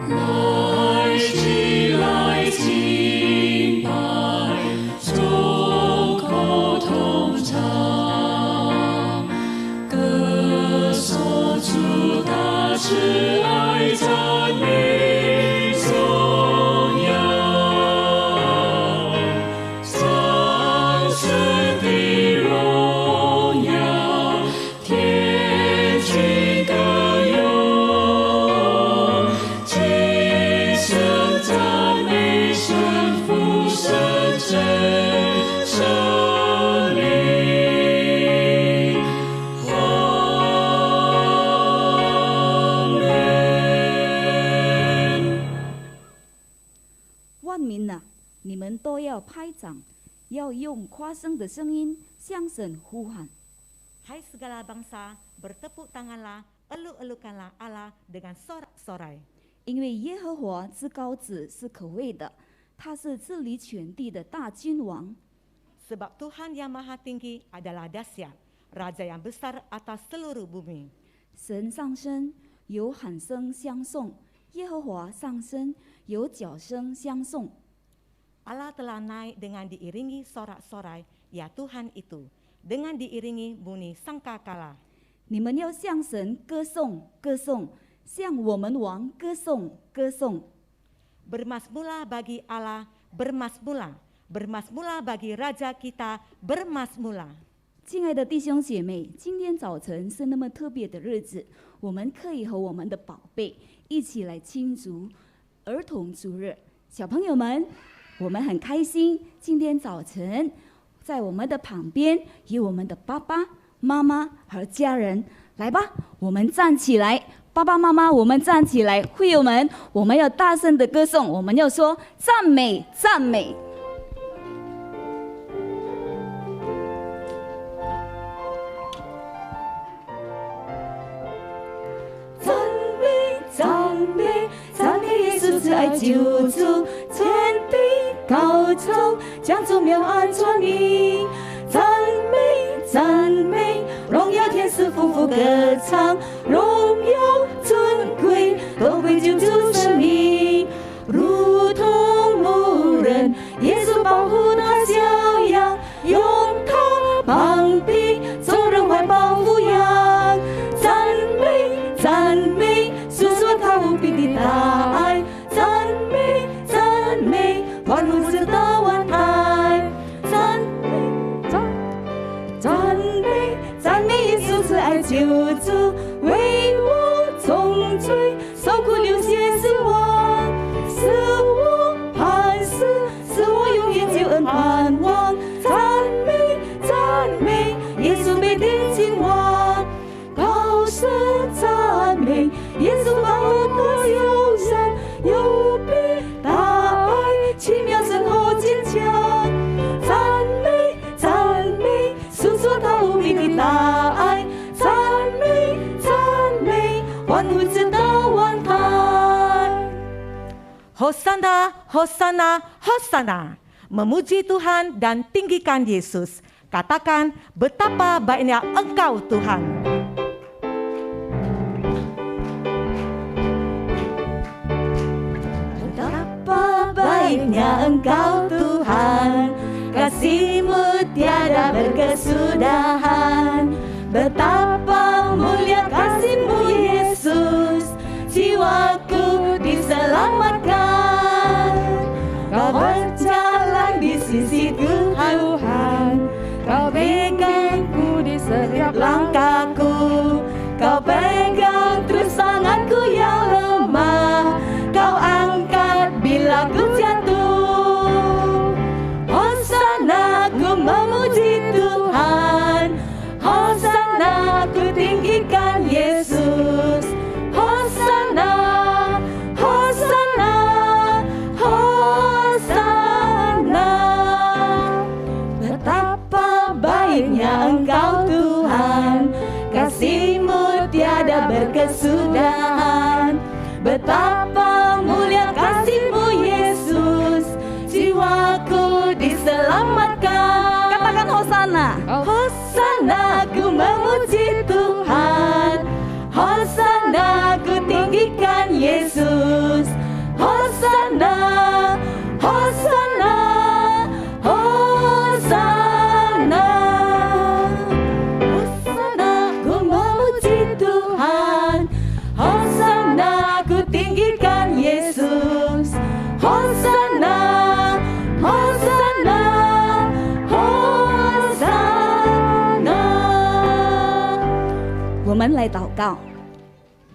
来起来敬拜，众口同唱，歌颂主大慈爱，赞美颂扬，上神的荣耀，天君歌咏，齐声赞美神父神真圣灵。万民啊，你们都要拍掌，要用夸声的声音向神呼喊。 Hai segala bangsa, bertepuk tanganlah, eluk-elukanlah Allah dengan sorak-sorai. 因为耶和华至高者是可畏的，他是治理全地的大君王。 Sebab Tuhan yang Maha Tinggi adalah dahsyat, Raja yang besar atas seluruh bumi. 神上升，有喊声相送；耶和华上升，有角声相送。 Allah telah naik dengan diiringi sorak-sorai, ya Tuhan itu, dengan diiringi bunyi sangkakala. 你们要向神歌颂，歌颂；向我们王歌颂，歌颂。 Bermasmurlah bagi Allah, bermasmurlah, bermasmurlah bagi Raja kita, bermasmurlah. 亲爱的弟兄姐妹，今天早晨是那么特别的日子，我们可以和我们的宝贝一起来庆祝儿童主日。小朋友们，我们很开心，今天早晨在我们的旁边有我们的爸爸妈妈和家人。来吧，我们站起来，爸爸妈妈，我们站起来，会友们，我们要大声的歌颂，我们要说赞美，赞美。 赞美耶稣慈爱救主，天地高唱，将主妙安传明。赞美，荣耀天使夫妇歌唱，荣耀尊贵都归救主生命。如同牧人，耶稣保护那小羊，用他膀臂，众人怀抱抚养。赞美。 诉说他无比的大爱，赞美，万物之大万台，赞美耶稣慈爱救主，为我重罪，受苦流血使我磐石，使我永远救恩盼望，赞美，耶稣被定睛王，高声赞美。 耶稣把我多忧伤，有比大爱奇妙深厚坚强。赞美，诉说他无比的大爱。赞美，万物之大万台。Hosana, Hosana, Hosana. Memuji Tuhan dan tinggikan Yesus. Katakan betapa baiknya Engkau Tuhan. Baiknya Engkau Tuhan, kasih-Mu tiada berkesudahan. Betapa mulia kasih-Mu Yesus, jiwaku diselamatkan. Kau berjalan di sisi Tuhan, Kau pegangku di setiap langkahku. Kau pegang terus tanganku yang lemah, Kau angkat bila ku jatuh. Hosana ku memuji Tuhan, Hosana ku tinggikan Yesus. Hosana, Hosana, Hosana. Betapa baiknya Engkau Tuhan, kasih-Mu tiada berkesudahan. Betapa mulia kasih-Mu Yesus, jiwaku diselamatkan. Katakan Hosana. Hosana ku memuji Tuhan, Hosana ku tinggikan Yesus. 我们来祷告。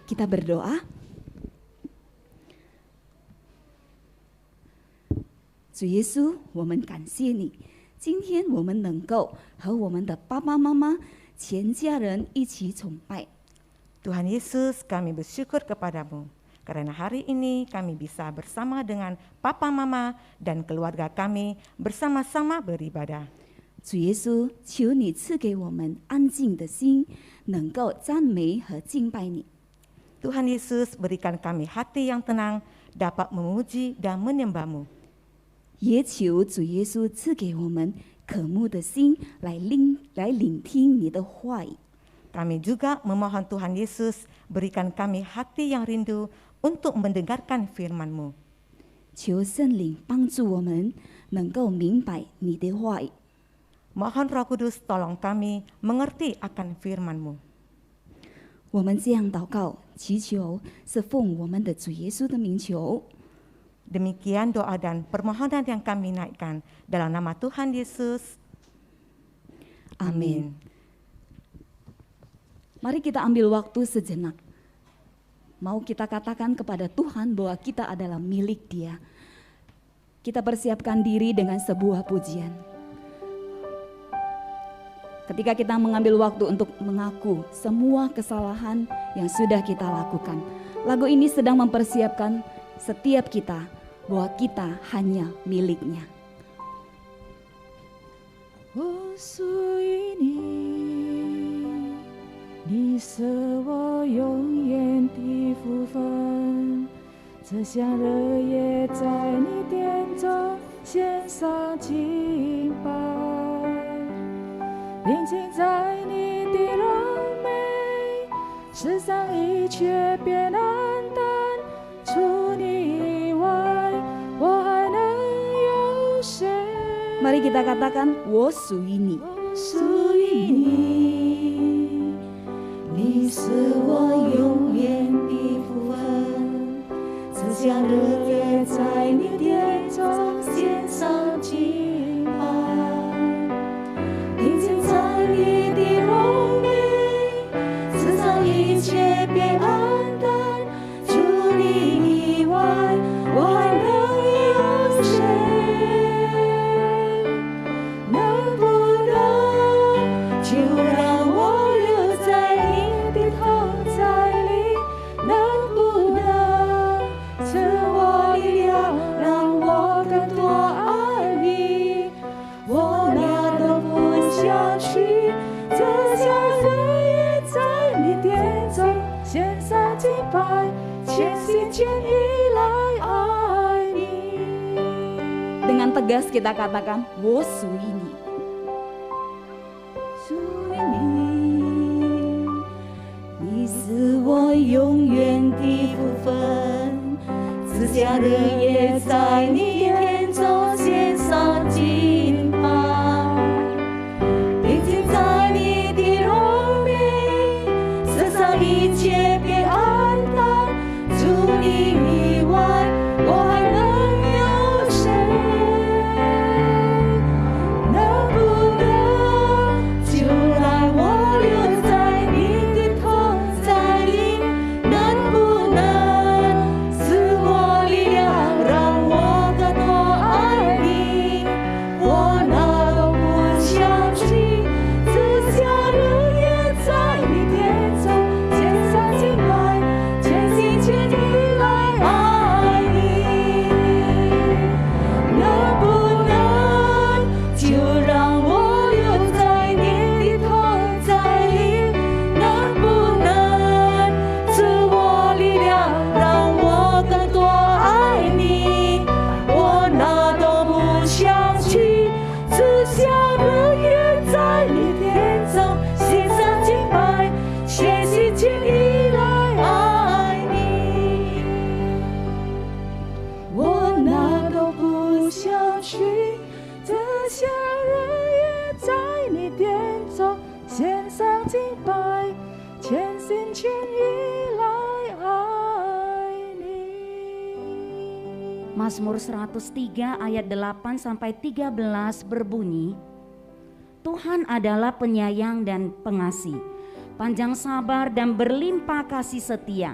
Kita berdoa. 主耶稣，我们感谢你，今天我们能够和我们的爸爸妈妈、全家人一起崇拜。 Tuhan Yesus, kami bersyukur kepadamu karena hari ini kami bisa bersama dengan papa mama dan keluarga kami bersama-sama beribadah. 主耶稣，求你赐给我们安静的心，能够赞美和敬拜你。 Tuhan Yesus, berikan kami hati yang tenang, dapat memuji dan menyembah-Mu. 也求主耶稣赐给我们渴慕的心，来聆听你的话语。 Kami juga memohon Tuhan Yesus, berikan kami hati yang rindu untuk mendengarkan firman-Mu. 求圣灵帮助我们，能够明白你的话语。 Mohon Roh Kudus tolong kami mengerti akan firman-Mu. 我们这样祷告，祈求是奉我们的主耶稣的名求。 Demikian doa dan permohonan yang kami naikkan dalam nama Tuhan Yesus. Amin. Mari kita ambil waktu sejenak. Mau kita katakan kepada Tuhan bahwa kita adalah milik Dia. Kita persiapkan diri dengan sebuah pujian. Ketika kita mengambil waktu untuk mengaku semua kesalahan yang sudah kita lakukan. Lagu ini sedang mempersiapkan setiap kita bahwa kita hanya miliknya. 我属于你，你是我永远的福分。这香热也在你殿中献上敬拜，平静在你的柔美，世上一切变暗淡，除你以外，我还能有谁？ Mari kita katakan, 我属于你。 属于你，你是我永远的福分。这香热也在你殿中献上敬拜，平静在你的柔美，世上一切变暗淡，除你以外，我还能有谁？ 能不能就让我留在你的同在里？能不能赐我力量，让我更多爱你？我哪都不想去，这香热也在你殿中献上敬拜，全心全意来爱你。 Dengan tegas kita katakan, 我属于你。 属于你，你是我永远的福分。此香热也在你殿中献上敬拜，平静在你的柔美，世上一切变暗淡，除你以外，我还能有谁？能不能？ 就让我留在你的同在里，能不能赐我力量，让我更多爱你？我哪都不想去，只想日夜在你殿中献上敬拜，全心全意来爱你。能不能就让我留在你的同在里？能不能赐我力量，让我更多爱你？我哪都不想去，只想日夜在你殿中献上敬拜，全心全意来爱你。我哪都不想去，这香热也在你殿中献上敬拜，全心全意来爱你。 Mazmur 103 ayat 8 sampai 13 berbunyi, Tuhan adalah penyayang dan pengasih, panjang sabar dan berlimpah kasih setia.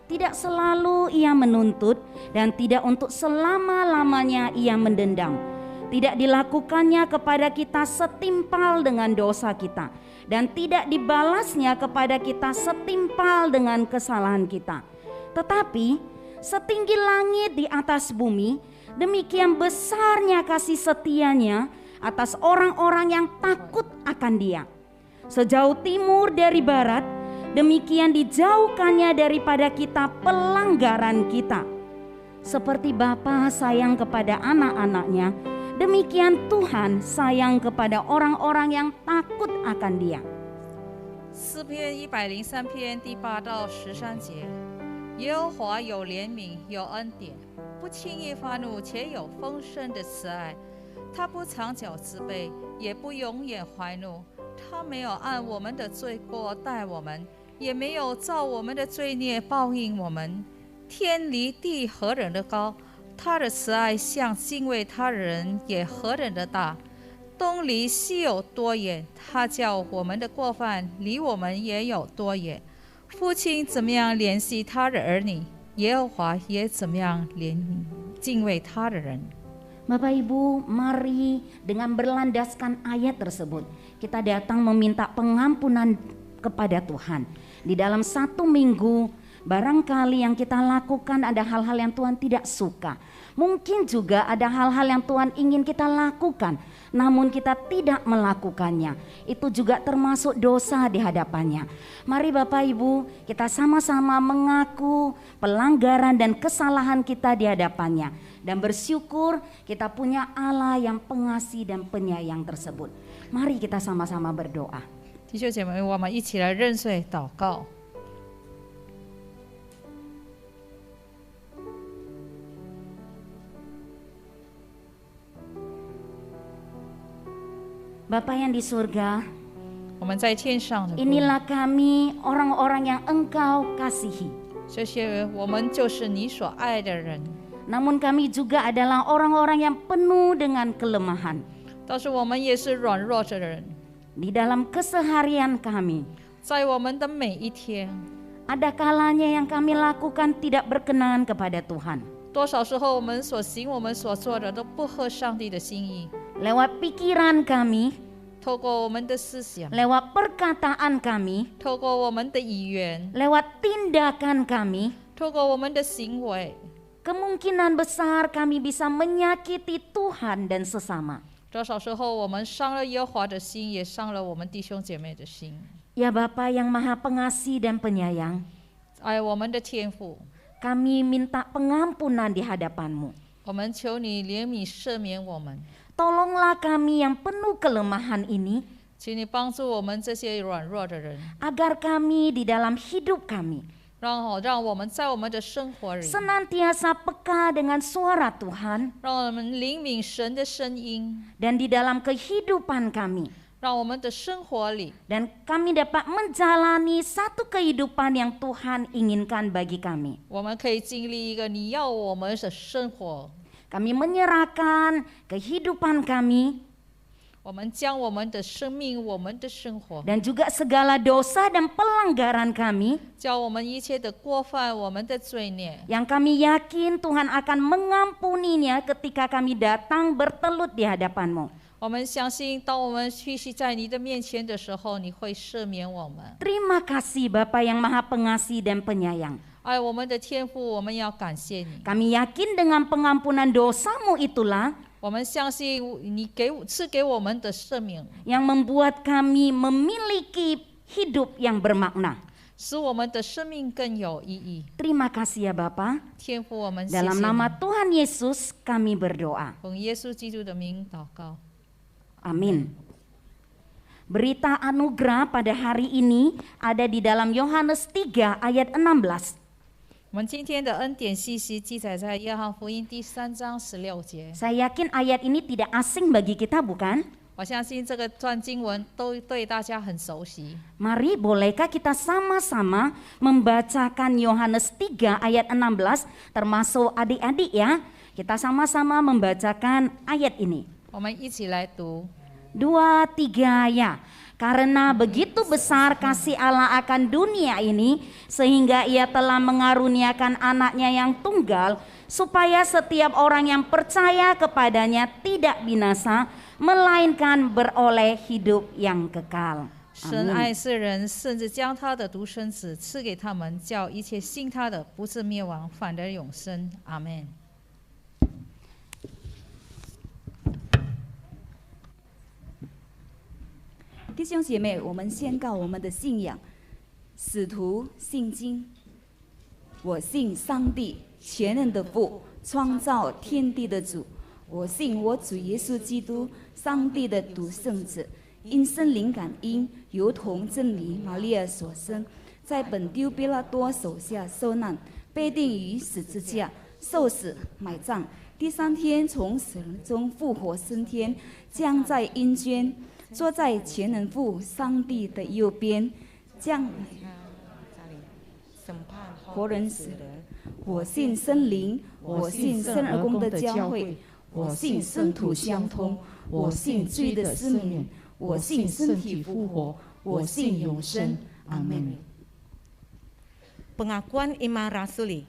Tidak selalu ia menuntut dan tidak untuk selama-lamanya ia mendendam. Tidak dilakukannya kepada kita setimpal dengan dosa kita, dan tidak dibalasnya kepada kita setimpal dengan kesalahan kita. Tetapi setinggi langit di atas bumi, demikian besarnya kasih setianya atas orang-orang yang takut akan Dia. Sejauh timur dari barat, demikian dijauhkannya daripada kita pelanggaran kita. Seperti Bapa sayang kepada anak-anaknya, demikian Tuhan sayang kepada orang-orang yang takut akan Dia. 诗篇103篇第8到13节，耶和华有怜悯，有恩典，不轻易发怒，且有丰盛的慈爱。他不长久自卑，也不永远怀怒。他没有按我们的罪过待我们，也没有照我们的罪孽报应我们。天离地何等的高，他的慈爱向敬畏他的人也何等的大。东离西有多远，他叫我们的过犯离我们也有多远。父亲怎么样怜惜他的儿女，耶和华也怎么样怜悯敬畏他的人。 Bapak Ibu, mari dengan berlandaskan ayat tersebut kita datang meminta pengampunan kepada Tuhan. Di dalam 1 minggu barangkali yang kita lakukan ada hal-hal yang Tuhan tidak suka. Mungkin juga ada hal-hal yang Tuhan ingin kita lakukan, namun kita tidak melakukannya. Itu juga termasuk dosa di hadapannya. Mari Bapak Ibu, kita sama-sama mengaku pelanggaran dan kesalahan kita di hadapannya. Dan bersyukur kita punya Allah yang pengasih dan penyayang tersebut. Mari kita sama-sama berdoa. 弟兄姐妹，我们一起来认罪祷告。 Bapa yang di surga, 我们在天上的父， inilah kami orang-orang yang Engkau kasihi. 这些我们就是你所爱的人， Namun kami juga adalah orang-orang yang penuh dengan kelemahan. 但是我们也是软弱的人。 Di dalam keseharian kami, 在我们的每一天， ada kalanya yang kami lakukan tidak berkenan kepada Tuhan. 多少时候我们所行、我们所做的都不合上帝的心意。 Lewat pikiran kami, 透过我们的思想， lewat perkataan kami, 透过我们的语言， lewat tindakan kami, 透过我们的行为， kemungkinan besar kami bisa menyakiti Tuhan dan sesama. 多少时候我们伤了耶和华的心，也伤了我们弟兄姐妹的心。 Ya Bapa yang Maha Pengasih dan Penyayang, 爱我们的天父， kami minta pengampunan di hadapan-Mu. 我们求你怜悯赦免我们， Tolonglah kami yang penuh kelemahan ini, 请你帮助我们这些软弱的人， agar kami di dalam hidup kami 让我们在我们的生活里， senantiasa peka dengan suara Tuhan, 让我们灵敏神的声音， dan di dalam kehidupan kami, 让我们的生活里， dan kami dapat menjalani satu kehidupan yang Tuhan inginkan bagi kami. 我们可以经历一个你要我们的生活。 Kami menyerahkan kehidupan kami 我们将我们的生命、我们的生活， dan juga segala dosa dan pelanggaran kami 将我们一切的过犯、我们的罪孽， yang kami yakin Tuhan akan mengampuninya ketika kami datang bertelut di hadapan-Mu. 我们相信，当我们屈膝在你的面前的时候，你会赦免我们。 Terima kasih Bapa yang Maha Pengasih dan Penyayang. 爱我们的天父，我们要感谢你。 Kami yakin dengan pengampunan dosa-Mu itulah 我们相信你赐给我们的生命， yang membuat kami memiliki hidup yang bermakna. 使我们的生命更有意义。 Terima kasih ya Bapa. 天父，我们谢谢 Dalam 你。 nama Tuhan Yesus kami berdoa. 奉耶稣基督的名祷告。 Amin. Berita anugerah pada hari ini ada di dalam Yohanes 3 ayat 16. 我们今天的恩典信息记载在约翰福音第3章16节。 Saya yakin ayat ini tidak asing bagi kita, bukan? 我相信这个段经文都对大家很熟悉。 Mari bolehkah kita sama-sama membacakan Yohanes 3 ayat 16, termasuk adik-adik ya. Kita sama-sama membacakan ayat ini. 我们一起来读。 2, 3 ya. Karena begitu besar kasih Allah akan dunia ini, sehingga Ia telah mengaruniakan anaknya yang tunggal, supaya setiap orang yang percaya kepadanya tidak binasa, melainkan beroleh hidup yang kekal. 神爱世人，甚至将他的独生子赐给他们，叫一切信他的不至灭亡，反得永生。阿门。 弟兄姐妹，我们宣告我们的信仰。使徒信经，我信上帝，全能的父，创造天地的主。我信我主耶稣基督，上帝的独生子，因圣灵感应，由童真理玛利亚所生，在本丢比拉多手下受难，被钉于十字架，受死，埋葬。第3天从死人中复活升天，将在阴间。 坐在全能父上帝的右边，将活人死人。我信圣灵，我信圣而公的教会，我信圣土相通，我信罪的赦免，我信身体复活，我信永生。阿门。 Pengakuan iman rasuli.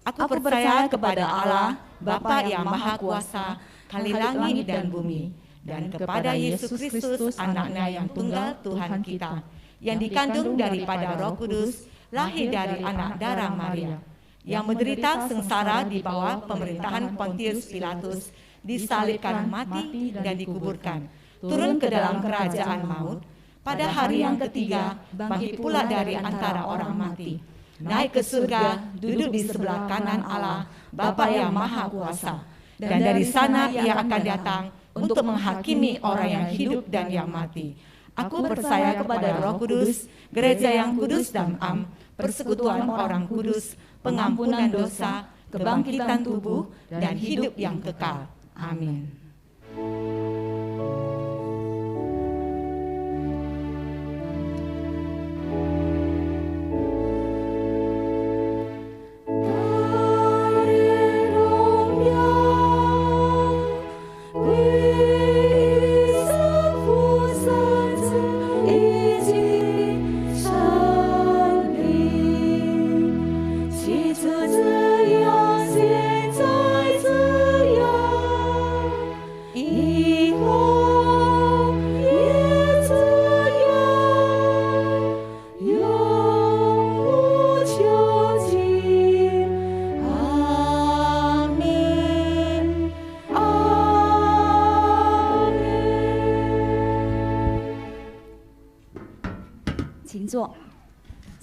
Aku Aku percaya percaya kepada kepada Allah, Allah, Bapa yang Maha Kuasa, Khalik langit dan bumi, dan kepada Yesus Kristus, anaknya yang tunggal Tuhan kita, yang dikandung daripada Roh Kudus, lahir dari anak darah Maria, yang menderita sengsara di bawah pemerintahan Pontius Pilatus, disalibkan, mati, dan dikuburkan, turun ke dalam kerajaan maut, pada hari yang ketiga, bangkit pula dari antara orang mati, naik ke surga, duduk di sebelah kanan Allah, Bapa yang Maha Kuasa, dan dari sana Ia akan datang untuk menghakimi orang yang hidup dan yang mati. Aku percaya kepada Roh Kudus, gereja yang kudus dan am, persekutuan orang kudus, pengampunan dosa, kebangkitan tubuh, dan hidup yang kekal. Amin.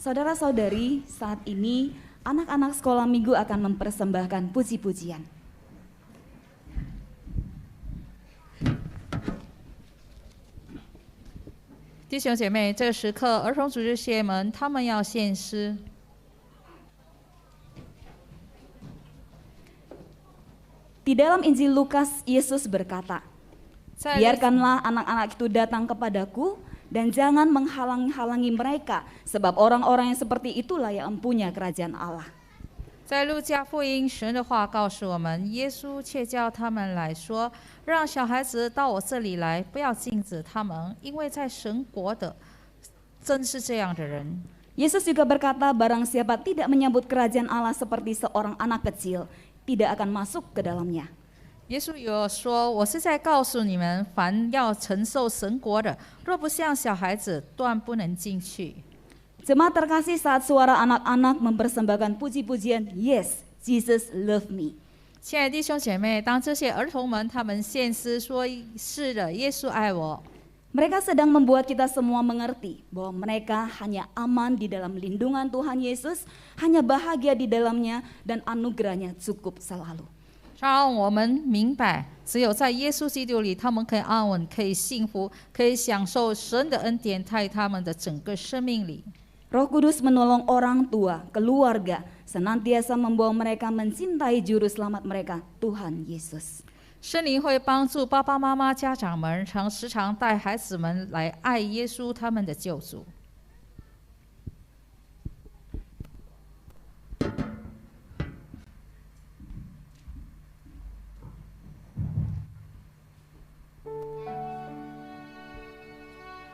Saudara-saudari, saat ini anak-anak sekolah minggu akan mempersembahkan puji-pujian. 弟兄姐妹，这个时刻，儿童组织学员们他们要献诗。 Di dalam Injil Lukas, Yesus berkata, 在 biarkanlah anak-anak itu datang kepadaku dan jangan menghalang-halangi mereka, sebab orang-orang yang seperti itulah yang mempunyai kerajaan Allah. 在路加福音，神的话告诉我们，耶稣却叫他们来说，让小孩子到我这里来，不要禁止他们，因为在神国的真是这样的人。 Yesus juga berkata, barang siapa tidak menyambut kerajaan Allah seperti seorang anak kecil, tidak akan masuk ke dalamnya. 耶稣有说：“我是在告诉你们，凡要承受神国的，若不像小孩子，断不能进去。” Jemaat terkasih, saat suara anak-anak mempersembahkan puji-pujian, Yes, Jesus love me. 亲爱的弟兄姐妹，当这些儿童们他们献诗说：“是的，耶稣爱我。” Mereka sedang membuat kita semua mengerti bahwa mereka hanya aman di dalam lindungan Tuhan Yesus, hanya bahagia di dalamnya, dan anugerahnya cukup selalu. 让我们明白，只有在耶稣基督里，他们可以安稳，可以幸福，可以享受神的恩典在他们的整个生命里。 Roh Kudus menolong orang tua, keluarga, senantiasa membawa mereka mencintai juru selamat mereka, Tuhan Yesus. 圣灵会帮助爸爸妈妈、家长们，时常带孩子们来爱耶稣，他们的救主。 Di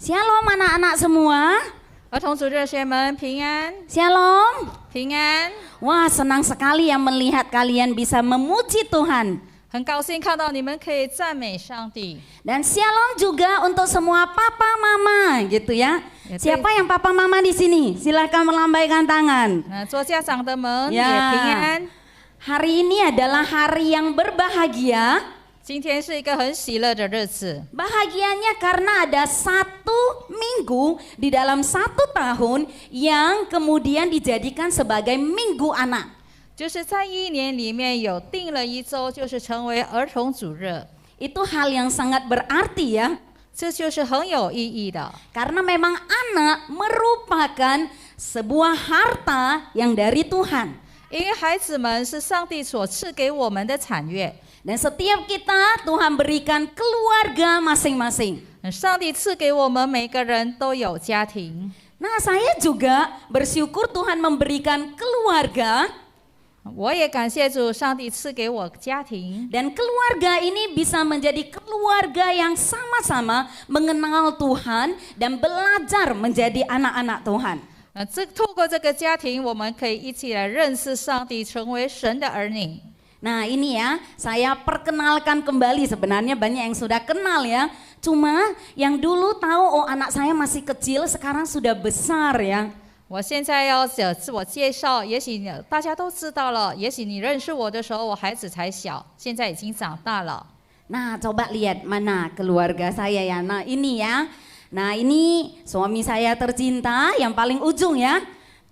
Shalom anak-anak semua. 儿童主日学们平安， Shalom. 平安。 Wah, senang sekali ya melihat kalian bisa memuji Tuhan. 很高兴看到你们可以赞美上帝。 Dan shalom juga untuk semua papa mama gitu ya. Ya, Siapa yang papa mama di sini? Silakan melambaikan tangan. 那做家长的们也 Ya. 平安。 Hari ini adalah hari yang berbahagia. 今天是一个很喜乐的日子， Bahagianya karena ada 1 minggu di dalam 1 tahun yang kemudian dijadikan sebagai minggu anak. 就是在1年里面有定了1周，就是成为儿童主日， Itu hal yang sangat berarti ya. 这就是很有意义的。 Karena memang anak merupakan sebuah harta yang dari Tuhan. 因为孩子们是上帝所赐给我们的产业， Dan setiap kita Tuhan berikan keluarga masing-masing. 上帝赐给我们每个人都有家庭。 Nah, saya juga bersyukur Tuhan memberikan keluarga 我也感谢主，上帝赐给我家庭， dan keluarga ini bisa menjadi keluarga yang sama-sama mengenal Tuhan dan belajar menjadi anak-anak Tuhan. 透过这个家庭，我们可以一起来认识上帝，成为神的儿女。 Nah ini ya, saya perkenalkan kembali, sebenarnya banyak yang sudah kenal ya. Cuma yang dulu tahu, oh anak saya masih kecil, sekarang sudah besar ya. 我现在要自我介绍，也许大家都知道了，也许你认识我的时候，我孩子才小，现在已经长大了。 Nah coba lihat mana keluarga saya ya. Nah ini ya, nah ini suami saya tercinta yang paling ujung ya.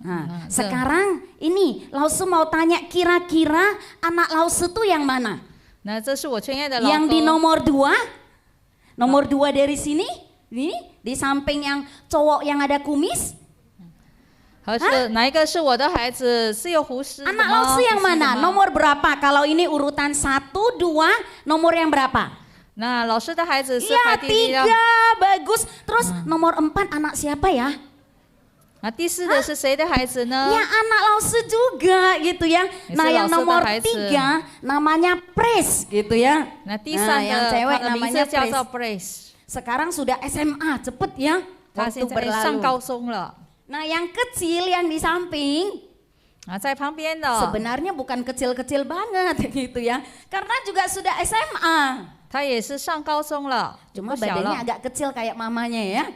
Nah, sekarang ini Lausu mau tanya kira-kira anak Lausu itu yang mana? 那这是我亲爱的老 Yang di 公， nomor 2 dari sini, ini di samping yang cowok yang ada kumis. 和是哪一个是我的孩子？是有胡须的 Anak 吗？ Lausu yang 胡须的 mana? 吗 Nomor berapa? Kalau ini urutan 1, 2, nomor yang berapa? 那老师的孩子是 Ya 排第一的。 3, bagus. Terus nomor 4 anak siapa ya? 那第4的是谁的孩子呢？ Ya anak Lausu juga gitu ya. Nah yang Lausu nomor 的孩子。 3 namanya Pres gitu ya. 那第 Nah, 3 yang 的 cewek 他的名 namanya 字叫做 Pres. Brace， Sekarang sudah SMA, cepet ya. 他 Waktu 现在上 berlalu. 高中了。 Nah yang kecil yang di samping 啊，在旁边的， sebenarnya bukan kecil-kecil banget gitu ya. Karena juga sudah SMA. 他也是上高中了， Cuma 不小 badannya 了， agak kecil kayak mamanya ya.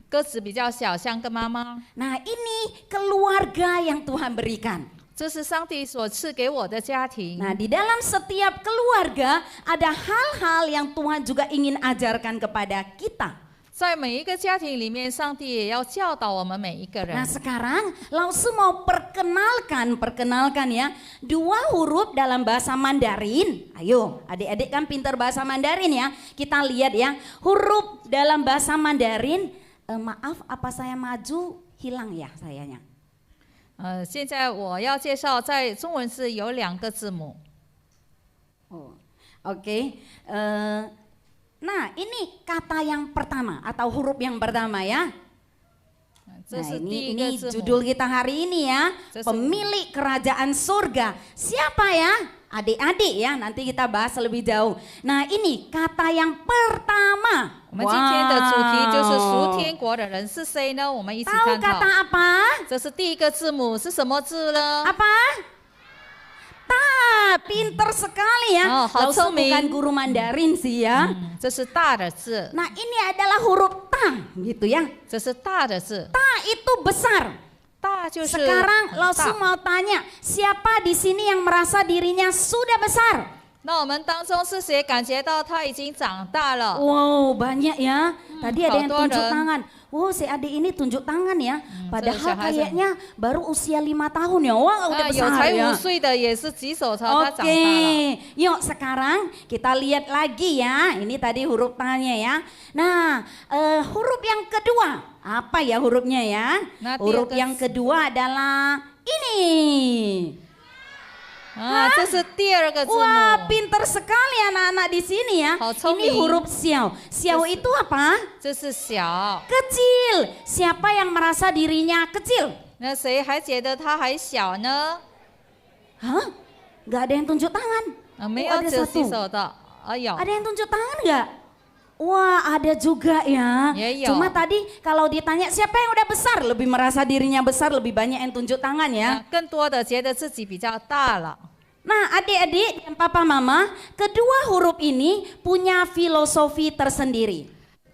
个子比较小，像个妈妈。 Nah ini keluarga yang Tuhan berikan. 这是上帝所赐给我的家庭。 Nah di dalam setiap keluarga ada hal-hal yang Tuhan juga ingin ajarkan kepada kita. 在每一个家庭里面，上帝也要教导我们每一个人。 Nah sekarang Lausu mau perkenalkan ya 2 huruf dalam bahasa Mandarin. Ayo adik-adik kan pintar bahasa Mandarin ya. Kita lihat ya huruf dalam bahasa Mandarin. Maaf apa saya maju hilang ya sayanya. 现在我要介绍，在中文是有2个字母。 Oh, Oke. Nah ini kata yang pertama atau huruf yang pertama ya. 这 Nah 是第 ini 一个字 judul 母。 kita hari ini ya, Sesu- pemilik kerajaan surga. Siapa ya? Adik-adik ya, nanti kita bahas lebih jauh. Nah ini kata yang pertama. 我们今天的主题就是属天国的人是谁呢？我们一起 Tahu 探讨 kata。apa? 这是第1个字母是什么字呢？ Apa? Pinter sekali ya. Oh, hao Lausu cengming. bukan guru Mandarin sih ya. 这是大的字， Nah ini adalah huruf ta gitu ya. 这是大的字， Ta itu besar. 大就是 Sekarang Lausu 大。 mau tanya, siapa di sini yang merasa dirinya sudah besar? 那我们当中是谁感觉到他已经长大了？ Wow, banyak ya. Tadi ada yang hao tunjuk duan. tangan. Wow, si adik ini tunjuk tangan ya. Padahal siapa aja? kayaknya baru usia 5 tahun ya. Wah, udah 有 besar 才 ya. 5岁的也是举手说他 Oke, 长大了。 yuk sekarang kita lihat lagi ya. Ini tadi huruf tanya ya. Nah, huruf yang kedua. Apa ya hurufnya ya? Nah, Huruf tiga- yang kedua adalah ini. 啊，这是第2个字 Wah, 母， pinter sekali anak-anak di sini ya. Hao Ini cengming. huruf xiao. Xiao itu apa? 这是小。 Kecil. Siapa yang merasa dirinya kecil? 那谁还觉得他还小呢？ Hah? Gak ada yang tunjuk tangan. 没 Oh, 有 ada 举 satu. 手的，有。 Ada yang tunjuk tangan nggak? Wah, ada juga ya. Iya. Cuma tadi kalau ditanya siapa yang udah besar, lebih merasa dirinya besar, lebih banyak yang tunjuk tangan ya. 更多的觉得自己比较大了。 Nah, adik-adik dan papa mama, kedua huruf ini punya filosofi tersendiri.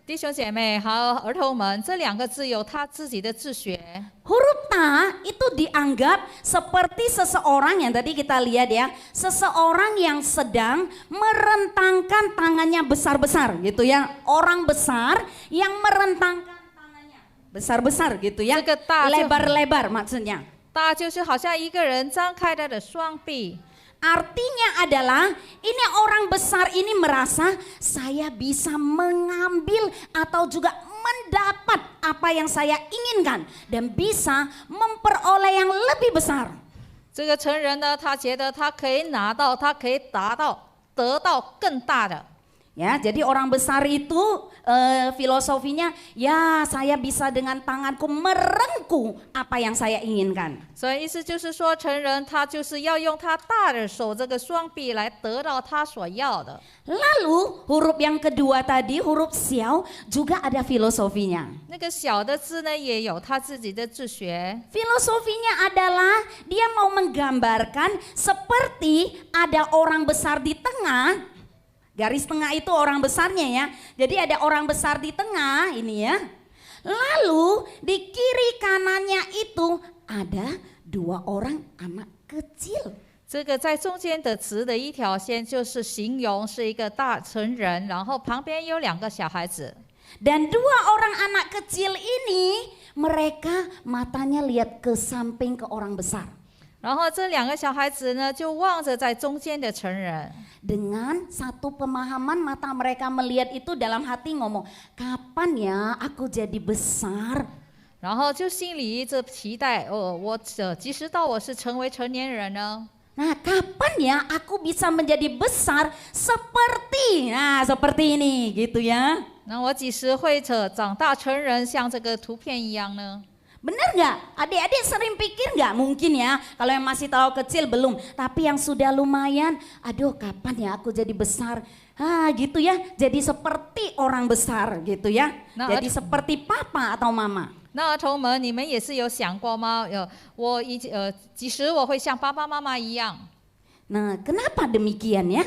弟兄姐妹还有儿童们，这2个字有他自己的自学。 Huruf ta itu dianggap seperti seseorang yang tadi kita lihat ya, seseorang yang sedang merentangkan tangannya besar-besar gitu ya. Orang besar yang merentangkan tangannya besar-besar gitu ya. 这个大就 Lebar-lebar maksudnya. 大就是好像一个人张开他的双臂， Artinya adalah ini orang besar ini merasa saya bisa mengambil atau juga mendapat apa yang saya inginkan dan bisa memperoleh yang lebih besar. 这个成人呢，他觉得他可以拿到，他可以得到更大的。 Ya, jadi orang besar itu filosofinya ya saya bisa dengan tanganku merengkuh apa yang saya inginkan. 所以意思就是说，成人他就是要用他大的手这个双臂来得到他所要的。 Lalu huruf yang kedua tadi huruf xiao juga ada filosofinya. 那个小的字呢，也有他自己的自学。 Filosofinya adalah dia mau menggambarkan seperti ada orang besar di tengah. Garis tengah itu orang besarnya ya. Jadi ada orang besar di tengah ini ya. Lalu di kiri kanannya itu ada 2 orang anak kecil. 这个在中间的直的一条线，就是形容是一个大成人，然后旁边有2个小孩子。 Dan 2 orang anak kecil ini mereka matanya lihat ke samping ke orang besar. 然后这2个小孩子呢，就望着在中间的成人。 Dengan satu pemahaman mata mereka melihat itu dalam hati ngomong, kapan ya aku jadi besar? 然后就心里一直期待，几时到我是成为成年人呢？ Nah, kapan ya aku bisa menjadi besar seperti ini gitu ya. 那我几时会长大成人，像这个图片一样呢？ Benar nggak? Adik-adik sering pikir nggak? Mungkin ya, kalau yang masih terlalu kecil belum. Tapi yang sudah lumayan, aduh kapan ya aku jadi besar? Gitu ya, jadi seperti orang besar gitu ya. Nah, Jadi seperti papa atau mama. 那儿童们，你们也是有想过吗？几时我会像爸爸妈妈一样？ Nah, kenapa demikian ya?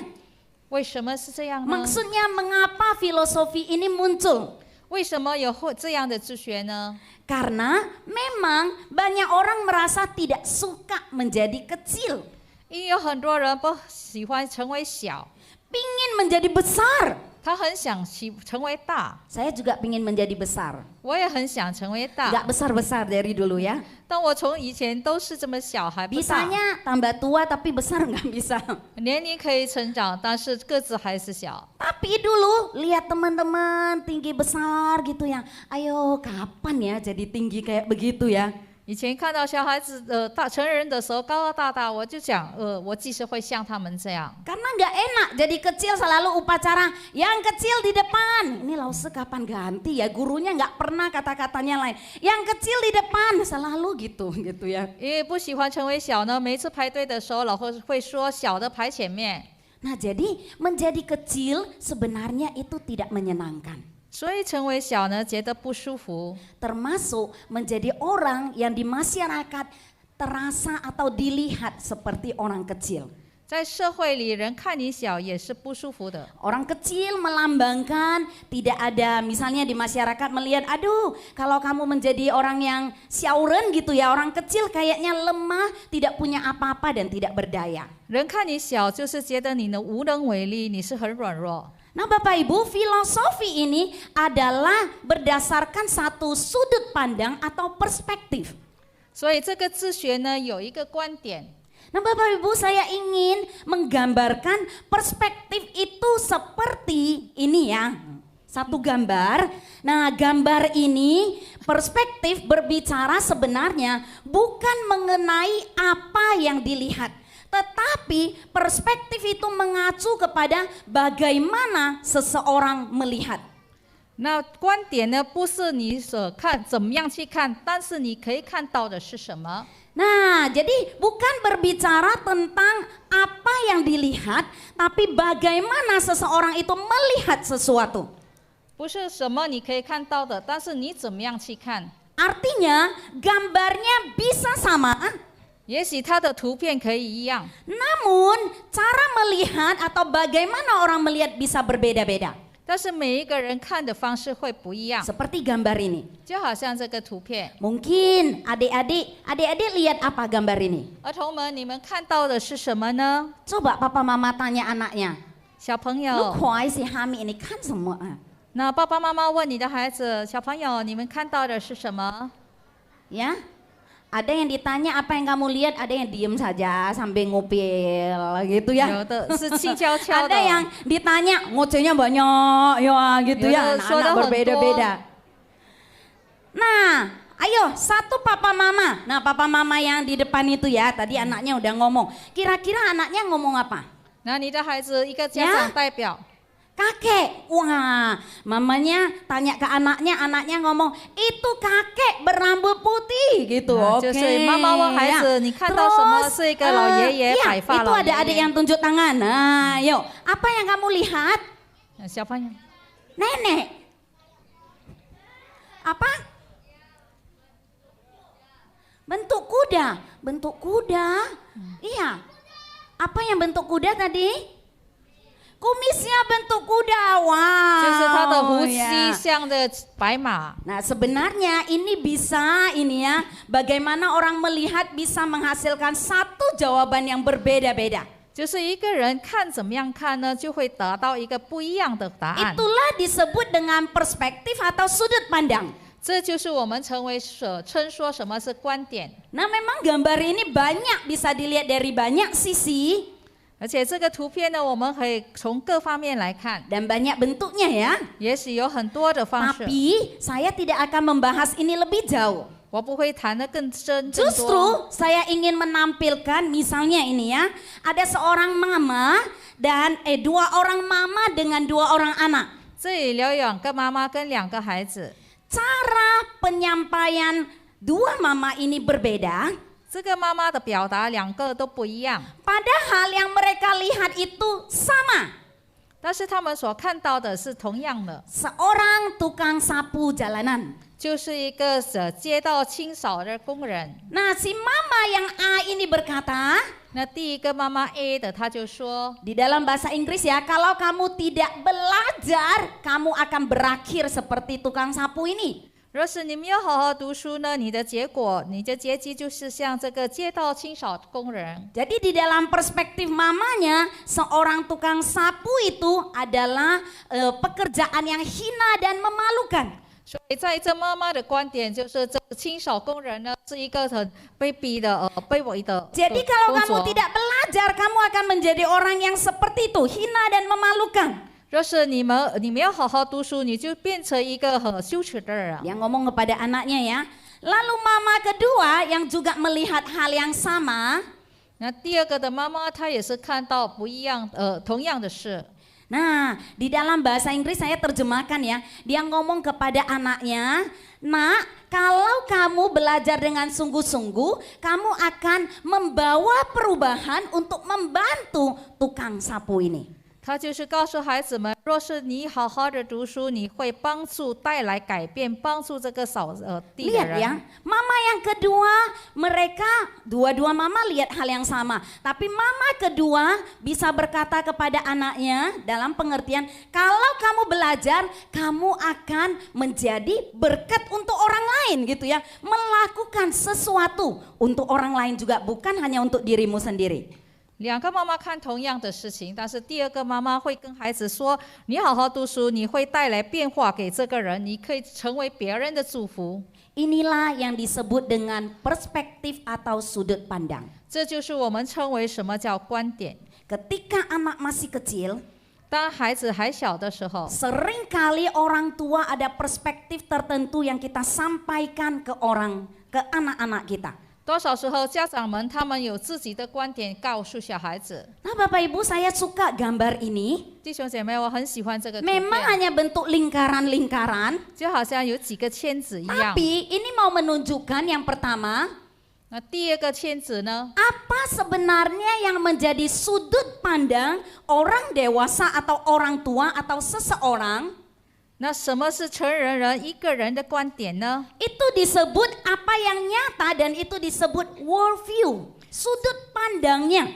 为什么是这样呢？ Maksudnya mengapa filosofi ini muncul? 为什么有这样的自学呢？ Karena memang banyak orang merasa tidak suka menjadi kecil, 因为有很多人不喜欢成为小， pingin menjadi besar. 他很想成为大。 Saya juga pingin menjadi besar, 我也很想成为大， nggak besar-besar dari dulu ya. 但我从以前都是这么小，还不大。 Bisanya tambah tua tapi besar nggak bisa. 年龄可以成长，但是个子还是小。 Tapi dulu lihat teman-teman tinggi besar gitu ya. Ayo kapan ya jadi tinggi kayak begitu ya. 以前看到小孩子成人的时候高高大大，我就讲我即使会像他们这样。 Karena nggak enak jadi kecil selalu upacara yang kecil di depan. Ini lause kapan ganti ya, gurunya nggak pernah kata-katanya lain. Yang kecil di depan selalu gitu ya. 因为不喜欢成为小呢，每次排队的时候，老师会说小的排前面。 Nah jadi menjadi kecil sebenarnya itu tidak menyenangkan. 所以成为小呢，觉得不舒服。 Termasuk menjadi orang yang di masyarakat terasa atau dilihat seperti orang kecil. 在社会里，人看你小也是不舒服的。 Orang kecil melambangkan tidak ada, misalnya di masyarakat melihat, aduh kalau kamu menjadi orang yang siauren gitu ya, orang kecil kayaknya lemah, tidak punya apa-apa dan tidak berdaya. 人看你小，就是觉得你无能为力，你是很软弱。 Nah Bapak Ibu, filosofi ini adalah berdasarkan satu sudut pandang atau perspektif. 所以这个自学呢，有一个观点。 Nah Bapak Ibu, saya ingin menggambarkan perspektif itu seperti ini ya. Satu gambar. Nah gambar ini perspektif berbicara sebenarnya bukan mengenai apa yang dilihat. Tetapi perspektif itu mengacu kepada bagaimana seseorang melihat. 那观点呢，不是你所看怎么样去看，但是你可以看到的是什么？ Nah, jadi bukan berbicara tentang apa yang dilihat, tapi bagaimana seseorang itu melihat sesuatu. 不是什么你可以看到的，但是你怎么样去看？ Artinya gambarnya bisa sama, 也许它的图片可以一样， namun cara melihat atau bagaimana orang melihat bisa berbeda-beda. 但是每一个人看的方式会不一样。 Seperti gambar ini. 就好像这个图片， Mungkin adik-adik lihat apa gambar ini? 儿童们，你们看到的是什么呢？ Coba papa mama tanya anaknya. 小朋 Lu 友， kuai si Hami ini kan semua. 那爸爸妈妈问你的孩子，小朋友，你们看到的是什么？ Ya, ada yang ditanya apa yang kamu lihat, ada yang diem saja sambil ngupil gitu 有 ya. 的是静悄悄 Ada 的， yang ditanya ngocehnya banyak, ya gitu ya. Ya, suara Anak-anak berbeda-beda. hentuh. Nah, ayo satu papa mama. Nah, papa mama yang di depan itu ya, tadi anaknya udah ngomong. Kira-kira anaknya ngomong apa? 那你的孩子一个家呀长代表， Kakek. Wah, mamanya tanya ke anaknya, anaknya ngomong, itu kakek berambut putih gitu. 啊 Oke. 就是妈妈问孩子， ya. 你看到什么？ Terus, 是一个老爷爷， iya, 白发 itu 老 ada 爷 adik 爷。 yang tunjuk tangan. Nah, yuk, apa yang kamu lihat? 小朋友， Nenek. Apa? Bentuk kuda. Bentuk kuda. Iya. Apa yang bentuk kuda tadi? Kumisnya bentuk kuda. Wow. 就是他的胡 ya. 须像的白马。 Nah, sebenarnya ini bisa ini ya, bagaimana orang melihat bisa menghasilkan satu jawaban yang berbeda-beda. 就是一个人看怎么样看呢，就会得到一个不一样的答案。 Itulah disebut dengan perspektif atau sudut pandang. 这就是我们称说什么是观点。 Nah, memang gambar ini banyak bisa dilihat dari banyak sisi 而且这个图片呢，我们可以从各方面来看， dan banyak bentuknya ya. 也许有很多的方式。 Tapi saya tidak akan membahas ini lebih jauh. 我不会谈得更深更多。 Justru saya ingin menampilkan misalnya ini ya, ada seorang mama dan dua orang mama dengan dua orang anak. 这里有两个妈妈跟两个孩子， Cara penyampaian dua mama ini berbeda, 这个妈妈的表达两个都不一样， padahal yang mereka lihat itu sama. 但是他们所看到的是同样的， Seorang tukang sapu jalanan. 就是一个街道清扫的工人。 Nah, si mama yang A ini berkata, 那第一个妈妈 A 的，她就说， di dalam bahasa Inggris ya, kalau kamu tidak belajar, kamu akan berakhir seperti tukang sapu ini. 若是你没有好好读书呢，你的结局就是像这个街道清扫工人。 Jadi di dalam perspektif mamanya, seorang tukang sapu itu adalah pekerjaan yang hina dan memalukan. 所以在这妈妈的观点，就是这个清扫工人呢，是一个很卑鄙的、卑微的 Jadi kalau 工 kamu 作。 tidak belajar, kamu akan menjadi orang yang seperti itu, hina dan memalukan. 若是你没有好好读书，你就变成一个很羞耻的人。 Dia ngomong kepada anaknya ya. Lalu mama kedua yang juga melihat hal yang sama. 那第二个的妈妈，她也是看到不一样，同样的事。 Nah, di dalam bahasa Inggris saya terjemahkan ya. Dia ngomong kepada anaknya, "Nak, kalau kamu belajar dengan sungguh-sungguh, kamu akan membawa perubahan untuk membantu tukang sapu ini." 他就是告诉孩子们，若是你好好的读书，你会带来改变，帮助这个扫地的 Lihat 人。 ya, mama yang kedua, mereka dua-dua mama lihat hal yang sama. Tapi mama kedua bisa berkata kepada anaknya dalam pengertian, kalau kamu belajar, kamu akan menjadi berkat untuk orang lain gitu ya. Melakukan sesuatu untuk orang lain juga, bukan hanya untuk dirimu sendiri. 两个妈妈看同样的事情，但是第二个妈妈会跟孩子说：“你好好读书，你会带来变化给这个人，你可以成为别人的祝福。” Inilah yang disebut dengan perspektif atau sudut pandang. 这就是我们称为什么叫观点。 Ketika anak masih kecil, 当孩子还小的时候， seringkali orang tua ada perspektif tertentu yang kita sampaikan ke anak-anak kita. 多少时候家长们他们有自己的观点告诉小孩子。 Nah, Bapak Ibu, saya suka gambar ini. 弟兄姐妹，我很喜欢这个图 Memang 片， hanya bentuk lingkaran-lingkaran, 就好像有几个签子一样。 tapi ini mau menunjukkan yang pertama, 那第二个签子呢？ apa sebenarnya yang menjadi sudut pandang orang dewasa atau orang tua atau seseorang 那什么是成人一个人的观点呢？ Itu disebut apa yang nyata dan itu disebut worldview, sudut pandangnya.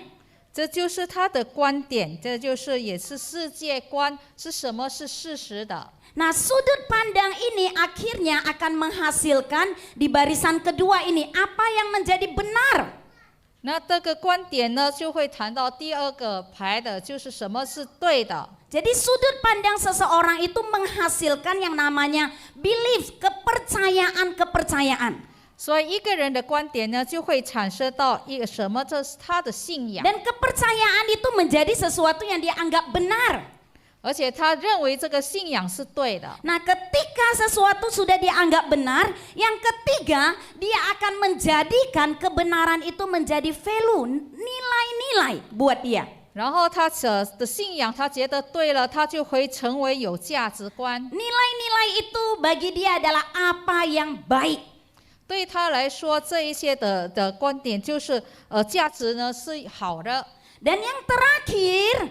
这就是他的观点，这就是也是世界观，是什么是事实的。 Nah, sudut pandang ini akhirnya akan menghasilkan di barisan kedua ini apa yang menjadi benar. 那这个观点呢，就会谈到第二个排的，就是什么是对的。 Jadi sudut pandang seseorang itu menghasilkan yang namanya belief, kepercayaan. 所以一个人的观点呢，就会产生到一个什么，这是他的信仰， Dan kepercayaan itu menjadi sesuatu yang dia anggap benar. 而且他认为这个信仰是对的。 Nah, ketika sesuatu sudah dianggap benar, yang ketiga dia akan menjadikan kebenaran itu menjadi value, nilai-nilai buat dia. 然后他的信仰，他觉得对了，他就会成为有价值观。 Nilai-nilai itu bagi dia adalah apa yang baik. 对他来说，这一些的观点就是价值呢是好的。 Dan yang terakhir,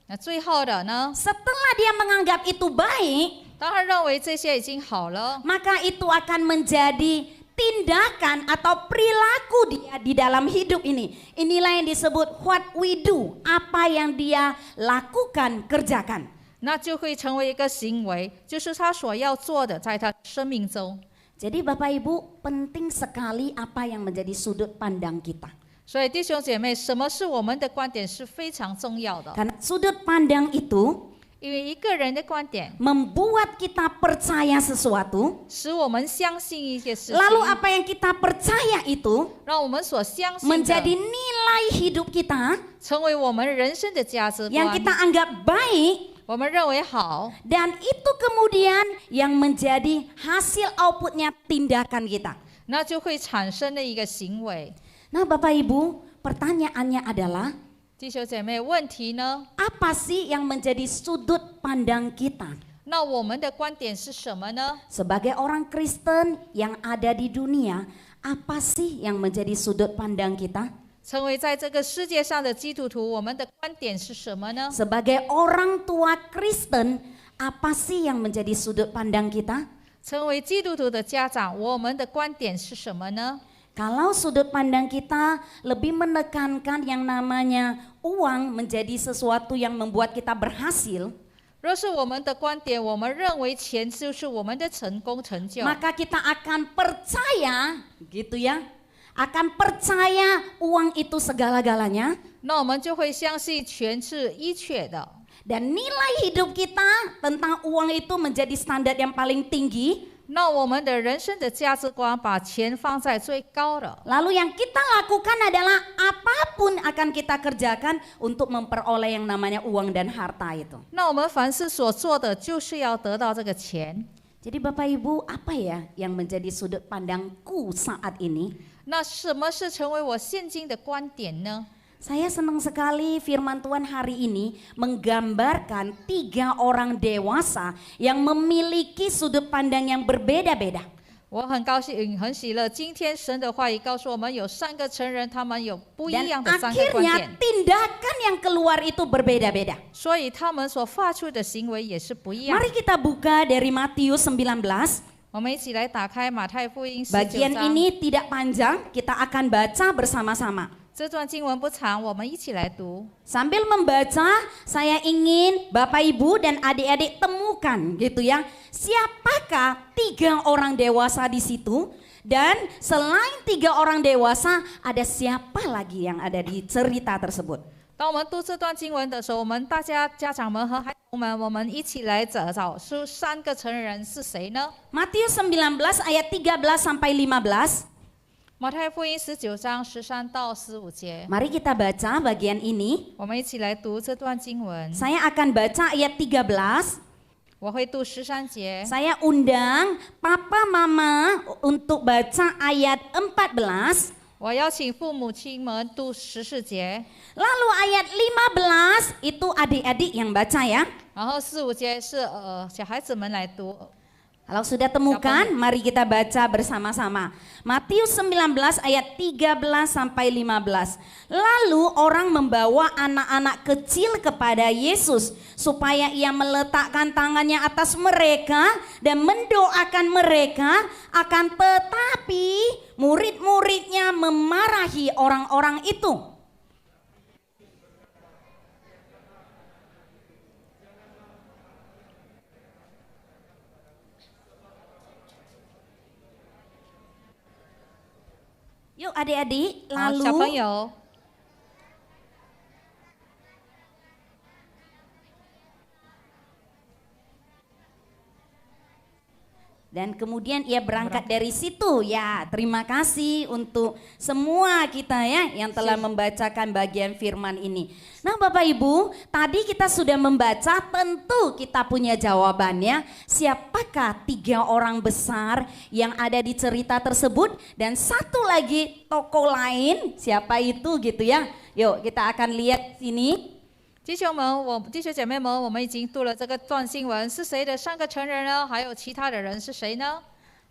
那最后的呢， setelah dia menganggap itu baik, 当他认为这些已经好了， maka itu akan menjadi tindakan atau perilaku dia di dalam hidup ini. Inilah yang disebut what we do, apa yang dia lakukan, kerjakan. 那就会成为一个行为，就是他所要做的，在他生命中。 Jadi Bapak Ibu, penting sekali apa yang menjadi sudut pandang kita. 所以弟兄姐妹，什么是我们的观点是非常重要的， Karena sudut pandang itu 因为一个人的观点 membuat kita percaya sesuatu, 使我们相信一些事情， lalu apa yang kita percaya itu 让我们所相信 menjadi 的 nilai hidup kita 成为我们人生的价值 yang 观， kita anggap baik, 我们认为好， dan itu kemudian yang menjadi hasil outputnya tindakan kita. 那就会产生的一个行为。 Nah Bapak Ibu, pertanyaannya adalah 弟兄姐妹，问题呢？ apa sih yang menjadi sudut pandang kita? 那我们的观点是什么呢？ Sebagai orang Kristen yang ada di dunia, apa sih yang menjadi sudut pandang kita? 成为在这个世界上的基督徒，我们的观点是什么呢？ Sebagai orang tua Kristen, apa sih yang menjadi sudut pandang kita? 成为基督徒的家长，我们的观点是什么呢？ Kalau sudut pandang kita lebih menekankan yang namanya uang menjadi sesuatu yang membuat kita berhasil, 若是我们的观点，我们认为钱就是我们的成功成就， maka kita akan percaya, gitu ya, akan percaya uang itu segala-galanya, 那我们就会相信钱是一切的。 dan nilai hidup kita tentang uang itu menjadi standar yang paling tinggi. 那我们的人生的价值观把钱放在最高的， Lalu yang kita lakukan adalah apapun akan kita kerjakan untuk memperoleh yang namanya uang dan harta itu. 那我们凡事所做的就是要得到这个钱。 Jadi Bapak Ibu, apa ya yang menjadi sudut pandangku saat ini? 那什么是成为我现今的观点呢？ Saya senang sekali firman Tuhan hari ini menggambarkan 3 orang dewasa yang memiliki sudut pandang yang berbeda-beda. 我很高兴、很喜乐。今天神的话语告诉我们，有3个成人，他们有不一 Dan 样的3个观 akhirnya 点， tindakan yang keluar itu berbeda-beda. 所以他们所发出的行为也是不一样。 Mari kita buka dari Matius 19. 我们一起来打开马太福音19 Bagian 章。 ini tidak panjang, kita akan baca bersama-sama. 这段经文不长，我们一起来读。 Sambil membaca, saya ingin Bapak Ibu dan adik-adik temukan gitu ya. Siapakah 3 orang dewasa di situ? Dan selain 3 orang dewasa, ada siapa lagi yang ada di cerita tersebut? 当我们读这段经文的时候，我们大家家长们和孩子们，我们一起来找出3个成人是谁呢？ Matius 19 ayat 13 sampai 15. 马太福音19章13到15节， Mari kita baca bagian ini. 我们一起来读这段经文。 Saya akan baca ayat 13. 我会读13节。 Saya undang papa mama untuk baca ayat 14. 我邀请父母亲们读14节， Lalu ayat 15 itu adik-adik yang baca ya. 然后4、5节是小孩子们来读。Kalau sudah temukan, mari kita baca bersama-sama. Matius 19 ayat 13 sampai 15. Lalu orang membawa anak-anak kecil kepada Yesus supaya ia meletakkan tangannya atas mereka dan mendoakan mereka. Akan tetapi murid-muridnya memarahi orang-orang itu. Yuk adik-adik, 好，小朋 lalu 友， dan kemudian ia berangkat dari situ. Ya, terima kasih untuk semua kita ya yang telah membacakan bagian firman ini. Nah Bapak Ibu, tadi kita sudah membaca, tentu kita punya jawabannya. Siapakah 3 orang besar yang ada di cerita tersebut? Dan satu lagi tokoh lain, siapa itu gitu ya. Yuk kita akan lihat sini. 弟兄姐妹们，我们已经读了这个段经文，是谁的3个成人呢？还有其他的人是谁呢？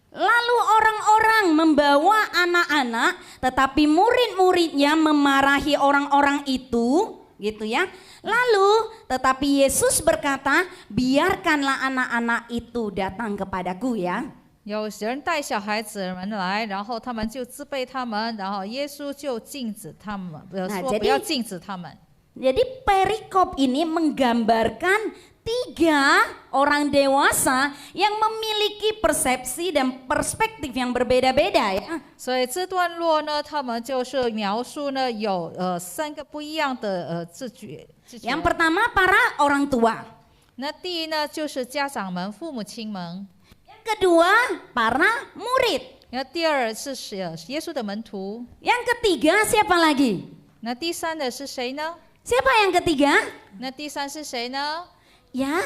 Lalu orang-orang membawa anak-anak, tetapi murid-muridnya memarahi orang-orang itu, gitu ya. Lalu, tetapi Yesus berkata, biarkanlah anak-anak itu datang kepadaku ya. 有人带小孩子们来，然后他们就自卑他们，然后耶稣就禁止他们，说不要禁止他们。 Jadi perikop ini menggambarkan 3 orang dewasa yang memiliki persepsi dan perspektif yang berbeda-beda ya. 所以这段落呢，他们就是描述呢有3个不一样的自觉。 Yang pertama para orang tua. 那第一呢就是家长们、父母亲们。 Yang kedua para murid. 那第二是耶稣的门徒。 Yang ketiga siapa lagi? 那第三的是谁呢？ Siapa yang ketiga? 那第三是谁呢？ Ya,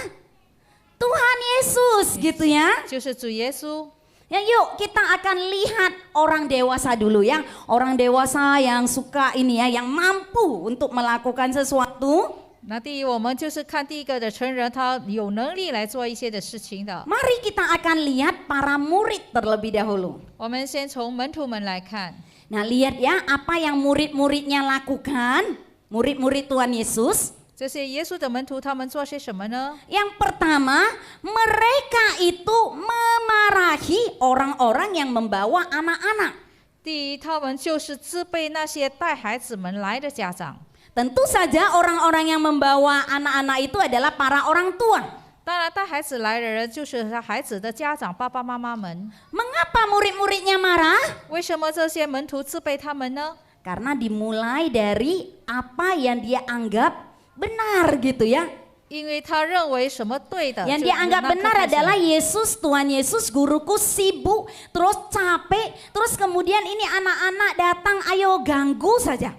Tuhan Yesus gitu ya. 就是主耶稣。 Ya yuk kita akan lihat orang dewasa dulu ya. Orang dewasa yang suka ini ya, yang mampu untuk melakukan sesuatu. 那第一，我们就是看第一个的成人，他有能力来做一些的事情的。 Mari kita akan lihat para murid terlebih dahulu. 我们先从门徒们来看。 Nah lihat ya apa yang murid-muridnya lakukan. Murid-murid Tuhan Yesus. 这些耶稣的门徒他们做些什么呢？ Yang pertama, mereka itu memarahi orang-orang yang membawa anak-anak. 第一，他们就是自卑那些带孩子们来的家长。 Tentu saja orang-orang yang membawa anak-anak itu adalah para orang tua. 当然，带孩子来的人就是他孩子的家长、爸爸妈妈们。 Mengapa murid-muridnya marah? 为什么这些门徒自卑他们呢？ Karena dimulai dari apa yang dia anggap benar gitu ya. 因为他认为什么对的， Yang 就 dia anggap 那 benar 开始 adalah Yesus, Tuhan Yesus, guruku sibuk, terus capek, terus kemudian ini anak-anak datang, ayo ganggu saja.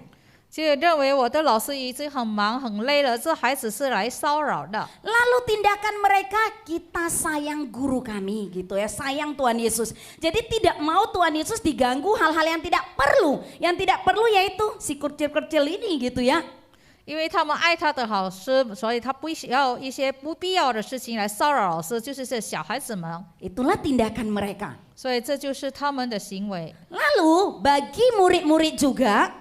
就认为我的老师已经很忙很累了，这孩子是来骚扰的。 Lalu tindakan mereka, kita sayang guru kami gitu ya, sayang Tuhan Yesus. Jadi tidak mau Tuhan Yesus diganggu hal-hal yang tidak perlu. Yang tidak perlu yaitu si kecil-kecil ini gitu ya. 因为他们爱他的老师，所以他不要一些不必要的事情来骚扰老师，就是这小孩子们。 Itulah tindakan mereka. 所以这就是他们的行为。 Lalu bagi murid-murid juga,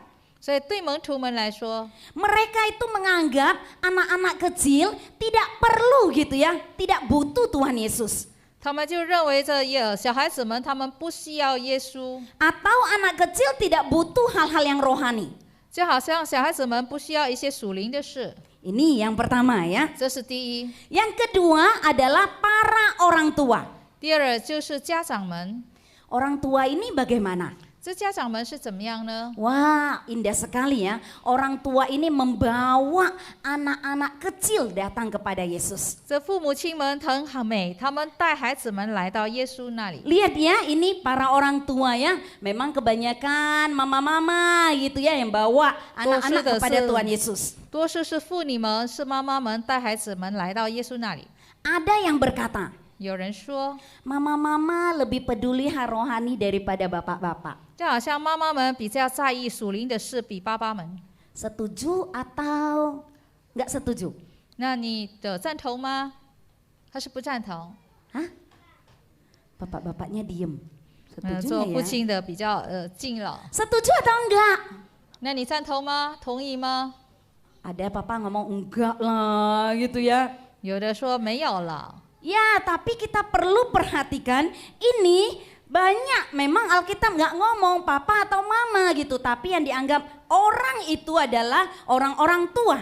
所以对门徒们来说， mereka itu menganggap anak-anak kecil tidak perlu gitu ya, tidak butuh Tuhan Yesus. 他们就认为这小孩子们他们不需要耶稣， Atau anak kecil tidak butuh hal-hal yang rohani. 就好像小孩子们不需要一些属灵的事。 Ini yang pertama ya. 这是第一。 Yang kedua adalah para orang tua. 第二就是家长们， Orang tua ini bagaimana? 这家长们是怎么样呢？ Wah, indah sekali ya. Orang tua ini membawa anak-anak kecil datang kepada Yesus. 这父母亲们很美，他们带孩子们来到耶稣那里。 Lihat ya, ini para orang tua ya. Memang kebanyakan mama-mama gitu ya yang bawa anak-anak kepada Tuhan Yesus. 多数是妇女们、是妈妈们带孩子们来到耶稣那里。 Ada yang berkata, 有人说， mama-mama lebih peduli hal rohani daripada bapak-bapak. 就好像妈妈们比较在意属灵的事，比爸爸们。 Setuju atau nggak setuju? 那你的赞同吗？还是不赞同？ Bapak-bapaknya diem. Setuju 做 nggak 父 ya? 亲的比较近了。 Setuju atau enggak? 那你赞同吗？同意吗？ Ada papa ngomong enggak lah gitu ya. 有的说没有了。 Ya, tapi kita perlu perhatikan ini banyak memang Alkitab nggak ngomong papa atau mama gitu, tapi yang dianggap orang itu adalah orang-orang tua.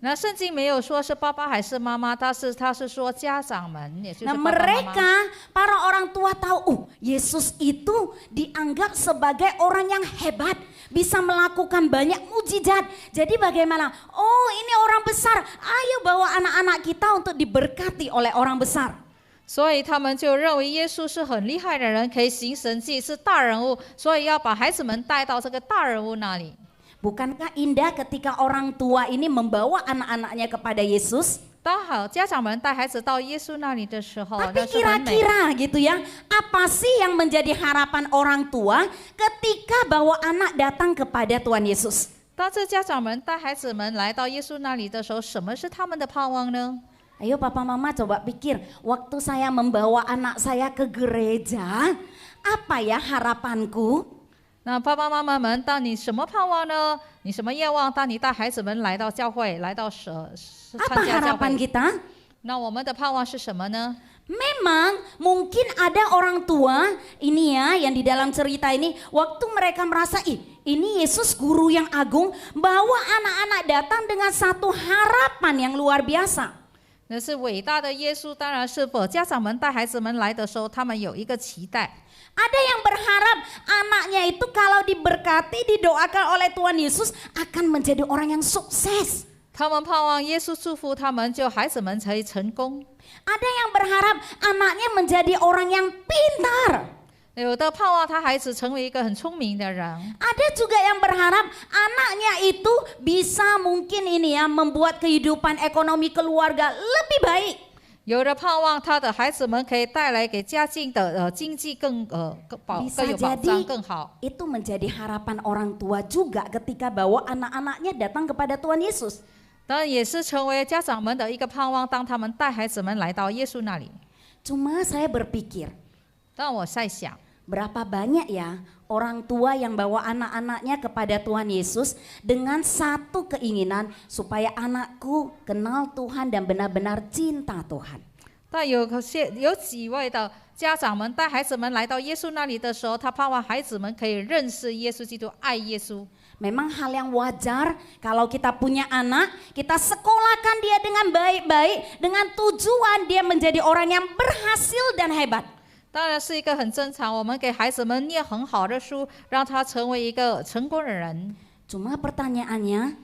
那圣经没有说是爸爸还是妈妈，他是说家长们，也就是 Nah 爸爸妈妈。 mereka para orang tua tahu, Yesus itu dianggap sebagai orang yang hebat, bisa melakukan banyak mujizat. Jadi bagaimana? Oh ini orang besar, ayo bawa anak-anak kita untuk diberkati oleh orang besar. 所以他们就认为耶稣是很厉害的人，可以行神迹，是大人物，所以要把孩子们带到这个大人物那里。 Bukankah indah ketika orang tua ini membawa anak-anaknya kepada Yesus? 当好家长们带孩子到耶稣那里的时候， Tapi 那是很美。 kira-kira gitu ya, apa sih yang menjadi harapan orang tua ketika bawa anak datang kepada Tuhan Yesus? 当这家长们带孩子们来到耶稣那里的时候，什么是他们的盼望呢？ Ayo papa mama coba pikir, waktu saya membawa anak saya ke gereja, apa ya harapanku? 那爸爸妈妈们，当你什么盼望呢？你什么愿望？当你带孩子们来到教会，来到参 Apa 加教 harapan 会， kita? 那我们的盼望是什么呢？ Memang mungkin ada orang tua ini ya yang di dalam cerita ini waktu mereka merasa ini Yesus guru yang agung bawa anak-anak datang dengan satu harapan yang luar biasa. 那是伟大的耶稣，当然是否家长们带孩子们来的时候，他们有一个期待。 Ada yang berharap anaknya itu kalau diberkati didoakan oleh Tuhan Yesus akan menjadi orang yang sukses. 他们盼望耶稣祝福他们，就孩子们可以成功。 Ada yang berharap anaknya menjadi orang yang pintar. 有的盼望他孩子成为一个很聪明的人， Ada juga yang berharap anaknya itu bisa mungkin ini ya membuat kehidupan ekonomi keluarga lebih baik. 有的盼望他的孩子们可以带来给家境的经济更Bisa 有保 jadi 障更好。 itu menjadi harapan orang tua juga ketika bawa anak-anaknya datang kepada Tuhan Yesus. 当然也是成为家长们的一个盼望，当他们带孩子们来到耶稣那里。 Cuma saya berpikir, 但我在想， berapa banyak ya orang tua yang bawa anak-anaknya kepada Tuhan Yesus dengan satu keinginan supaya anakku kenal Tuhan dan benar-benar cinta Tuhan. 但有几位的家长们带孩子们来到耶稣那里的时候，他盼望孩子们可以认识耶稣基督，爱耶稣。 Memang hal yang wajar kalau kita punya anak, kita sekolahkan dia dengan baik-baik dengan tujuan dia menjadi orang yang berhasil dan hebat. 当然是一个很正常，我们给孩子们念很好的书，让他成为一个成功的人。 Cuma pertanyaannya,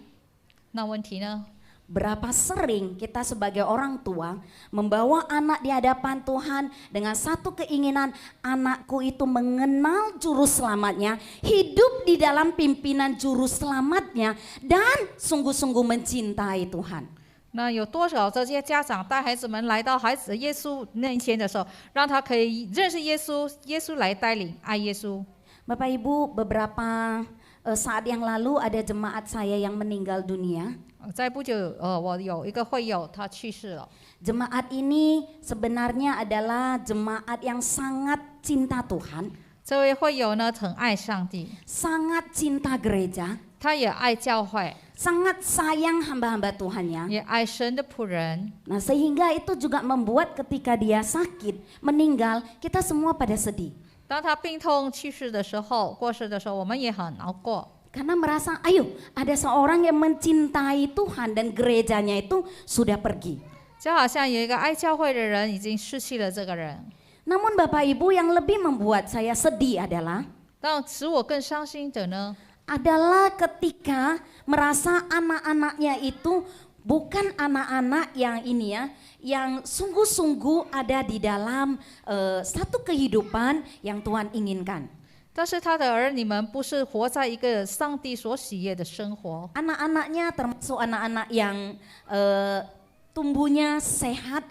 那问题呢？ berapa sering kita sebagai orang tua membawa anak di hadapan Tuhan dengan satu keinginan anakku itu mengenal juru selamatnya, hidup di dalam pimpinan juru selamatnya dan sungguh-sungguh mencintai Tuhan. 那有多少这些家长带孩子们来到耶稣面前的时候，让他可以认识耶稣，耶稣来带领爱耶稣。 Bapak Ibu, beberapa saat yang lalu ada jemaat saya yang meninggal dunia. 在不久，我有一个会友，他去世了。 Jemaat ini sebenarnya adalah jemaat yang sangat cinta Tuhan, 这位会友呢，很爱上帝， sangat cinta gereja, 他也爱教会， sangat sayang hamba-hamba Tuhannya. 也爱神的仆人。 Nah sehingga itu juga membuat ketika dia sakit, meninggal, kita semua pada sedih. 当他病痛去世的时候，过世的时候，我们也很难过。 Karena merasa, ayo ada seorang yang mencintai Tuhan dan gerejanya itu sudah pergi. 就好像有一个爱教会的人已经失去了这个人。 Namun Bapak Ibu yang lebih membuat saya sedih adalah 但使我更伤心的呢， adalah ketika merasa anak-anaknya itu bukan anak-anak yang ini ya, yang sungguh-sungguh ada di dalam satu kehidupan yang Tuhan inginkan. 但是他的儿女们不是活在一个上帝所喜悦的生活。 Anak-anaknya termasuk anak-anak yang tumbuhnya sehat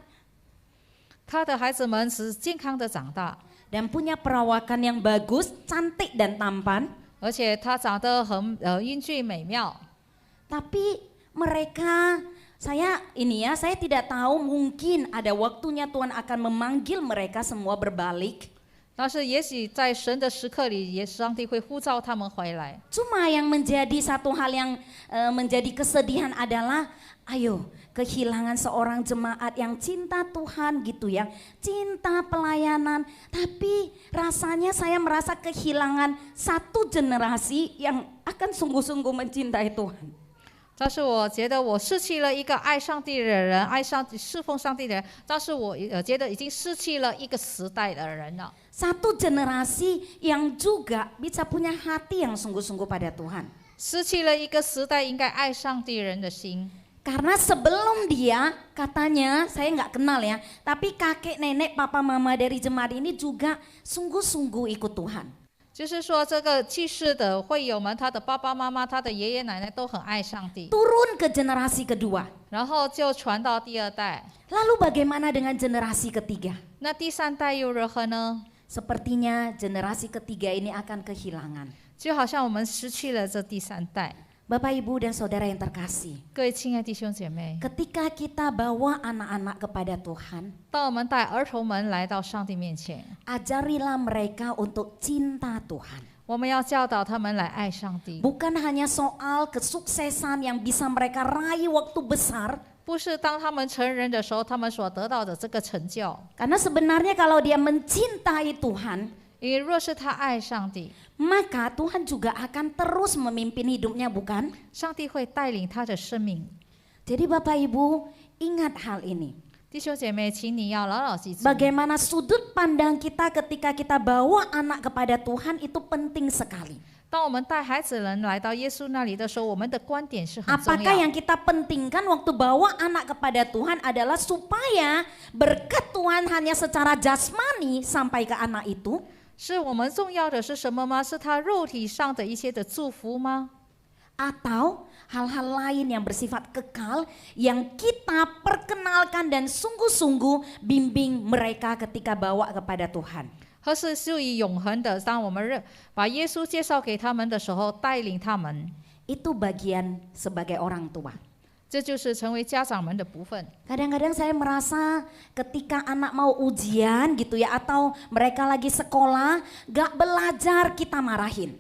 他的孩子们是健康的长大， dan punya perawakan yang bagus, cantik dan tampan. 而且他长得很英俊美妙。 Tapi mereka Saya tidak tahu, mungkin ada waktunya Tuhan akan memanggil mereka semua berbalik. 但是也许在神的时刻里，上帝会呼召他们回来。 Cuma yang menjadi satu hal yang menjadi kesedihan adalah, ayo kehilangan seorang jemaat yang cinta Tuhan gitu ya, cinta pelayanan. Tapi rasanya saya merasa kehilangan satu generasi yang akan sungguh-sungguh mencintai Tuhan. 但是我觉得我失去了一个爱上帝的人，爱上帝侍奉上帝的人，但是我觉得已经失去了一个时代的人了。 Satu generasi yang juga bisa punya hati yang sungguh-sungguh pada Tuhan. 失去了一个时代应该爱上帝人的心。 Karena sebelum dia, katanya saya nggak kenal ya, tapi kakek nenek papa mama dari jemaat ini juga sungguh-sungguh ikut Tuhan. 就是说，这个去世的会友们，他的爸爸妈妈、他的爷爷奶奶都很爱上帝， Turun ke generasi kedua. 然后就传到第二代。 Lalu bagaimana dengan generasi ketiga? 那第三代又如何呢？ Sepertinya generasi ketiga ini akan kehilangan. 就好像我们失去了这第三代。 Bapak Ibu dan Saudara yang terkasih, 各位亲爱的弟兄姐妹， ketika kita bawa anak-anak kepada Tuhan, 当我们带儿童们来到上帝面前， ajarilah mereka untuk cinta Tuhan. 我们要教导他们来爱上帝， Bukan hanya soal kesuksesan yang bisa mereka raih waktu besar, 不是当他们成人的时候，他们所得到的这个成就。 karena sebenarnya kalau dia mencintai Tuhan, 因为若是他爱上帝， maka Tuhan juga akan terus memimpin hidupnya, bukan? 上帝会带领他的生命。 Jadi Bapak Ibu, ingat hal ini. 弟兄姐妹，请你要牢牢记住， Bagaimana sudut pandang kita ketika kita bawa anak kepada Tuhan itu penting sekali. 当我们带孩子人来到耶稣那里的时候，我们的观点是很重 Apakah 要 yang。kita pentingkan waktu bawa anak kepada Tuhan adalah supaya berkat Tuhan hanya secara jasmani sampai ke anak itu? 是我们重要的是什么吗？是他肉体上的一些的祝福吗？ Atau hal-hal lain yang bersifat kekal yang kita perkenalkan dan sungguh-sungguh bimbing mereka ketika bawa kepada Tuhan. 或是属于永恒的？当我们把耶稣介绍给他们的时候，带领他们， Itu bagian sebagai orang tua. 这就是成为家长们的部分。 Kadang-kadang saya merasa ketika anak mau ujian gitu ya, atau mereka lagi sekolah gak belajar, kita marahin.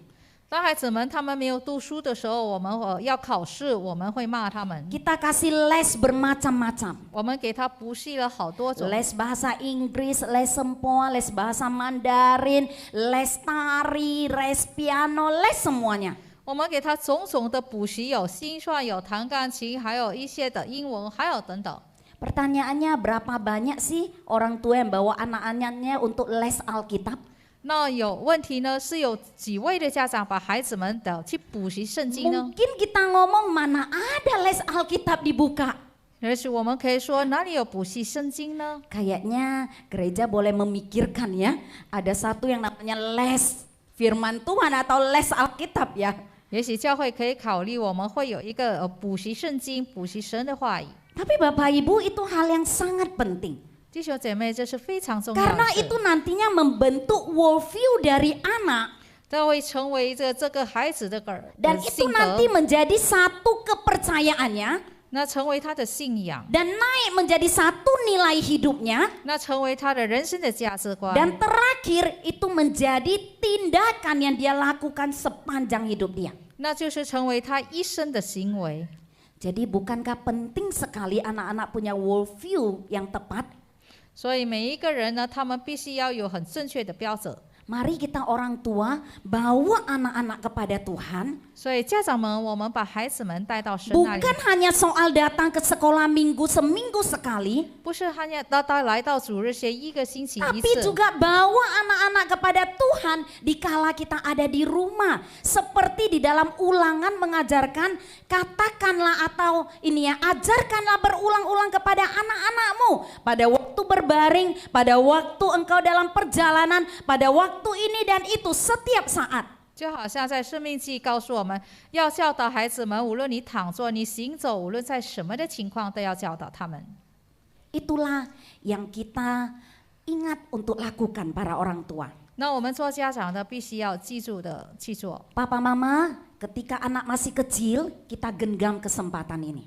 当孩子们他们没有读书的时候，我们要考试，我们会骂他们。 Kita kasih les bermacam-macam. 我们给他补习了好多种， Les bahasa Inggris, les sempoa, les bahasa Mandarin, les tari, les piano, les semuanya. 我们给他种种的补习，有心算，有弹钢琴，还有一些的英文，还有等等。 Pertanyaannya, berapa banyak sih orang tua yang bawa anak-anaknya untuk les Alkitab? 那有问题呢？是有几位的家长把孩子们的去补习圣经呢？ Mungkin kita ngomong mana ada les Alkitab dibuka. 也许我们可以说哪里有补习圣经呢？ Kayaknya gereja boleh memikirkan ya, ada satu yang namanya les firman Tuhan atau les Alkitab ya. 也许教会可以考虑，我们会有一个补习圣经、补习神的话语。 Tapi Bapak Ibu, itu hal yang sangat penting. 弟兄姐妹，这是非常重要的 Karena 事， itu nantinya membentuk worldview dari anak. 它会成为这个孩子的 Dan itu 性 nanti 格， menjadi satu kepercayaannya 那成为他的信仰， dan naik menjadi satu nilai hidupnya. 那成为他的人生的价值观。 Dan terakhir itu menjadi tindakan yang dia lakukan sepanjang hidup dia. 那就是成为他一生的行为。 Jadi bukankah penting sekali anak-anak punya worldview yang tepat? 所以每一个人呢，他们必须要有很正确的标准。 Mari kita orang tua bawa anak-anak kepada Tuhan. 所以家长们，我们把孩子们带到神那里， Bukan hanya soal datang ke sekolah seminggu sekali, 不是hanya来到主日学一个星期一 tapi 次， juga bawa anak-anak kepada Tuhan dikala kita ada di rumah. Seperti di dalam Ulangan mengajarkan, katakanlah atau ini ya, ajarkanlah berulang-ulang kepada anak-anakmu pada waktu berbaring, pada waktu engkau dalam perjalanan, pada waktu ini dan itu setiap saat. 就好像在生命记告诉我们，要教导孩子们，无论你躺坐、你行走，无论在什么的情况，都要教导他们。 Itulah yang kita ingat untuk lakukan para orang tua. 那我们做家长的，必须要记住的去做。 Papa Mama, ketika anak masih kecil, kita genggam kesempatan ini.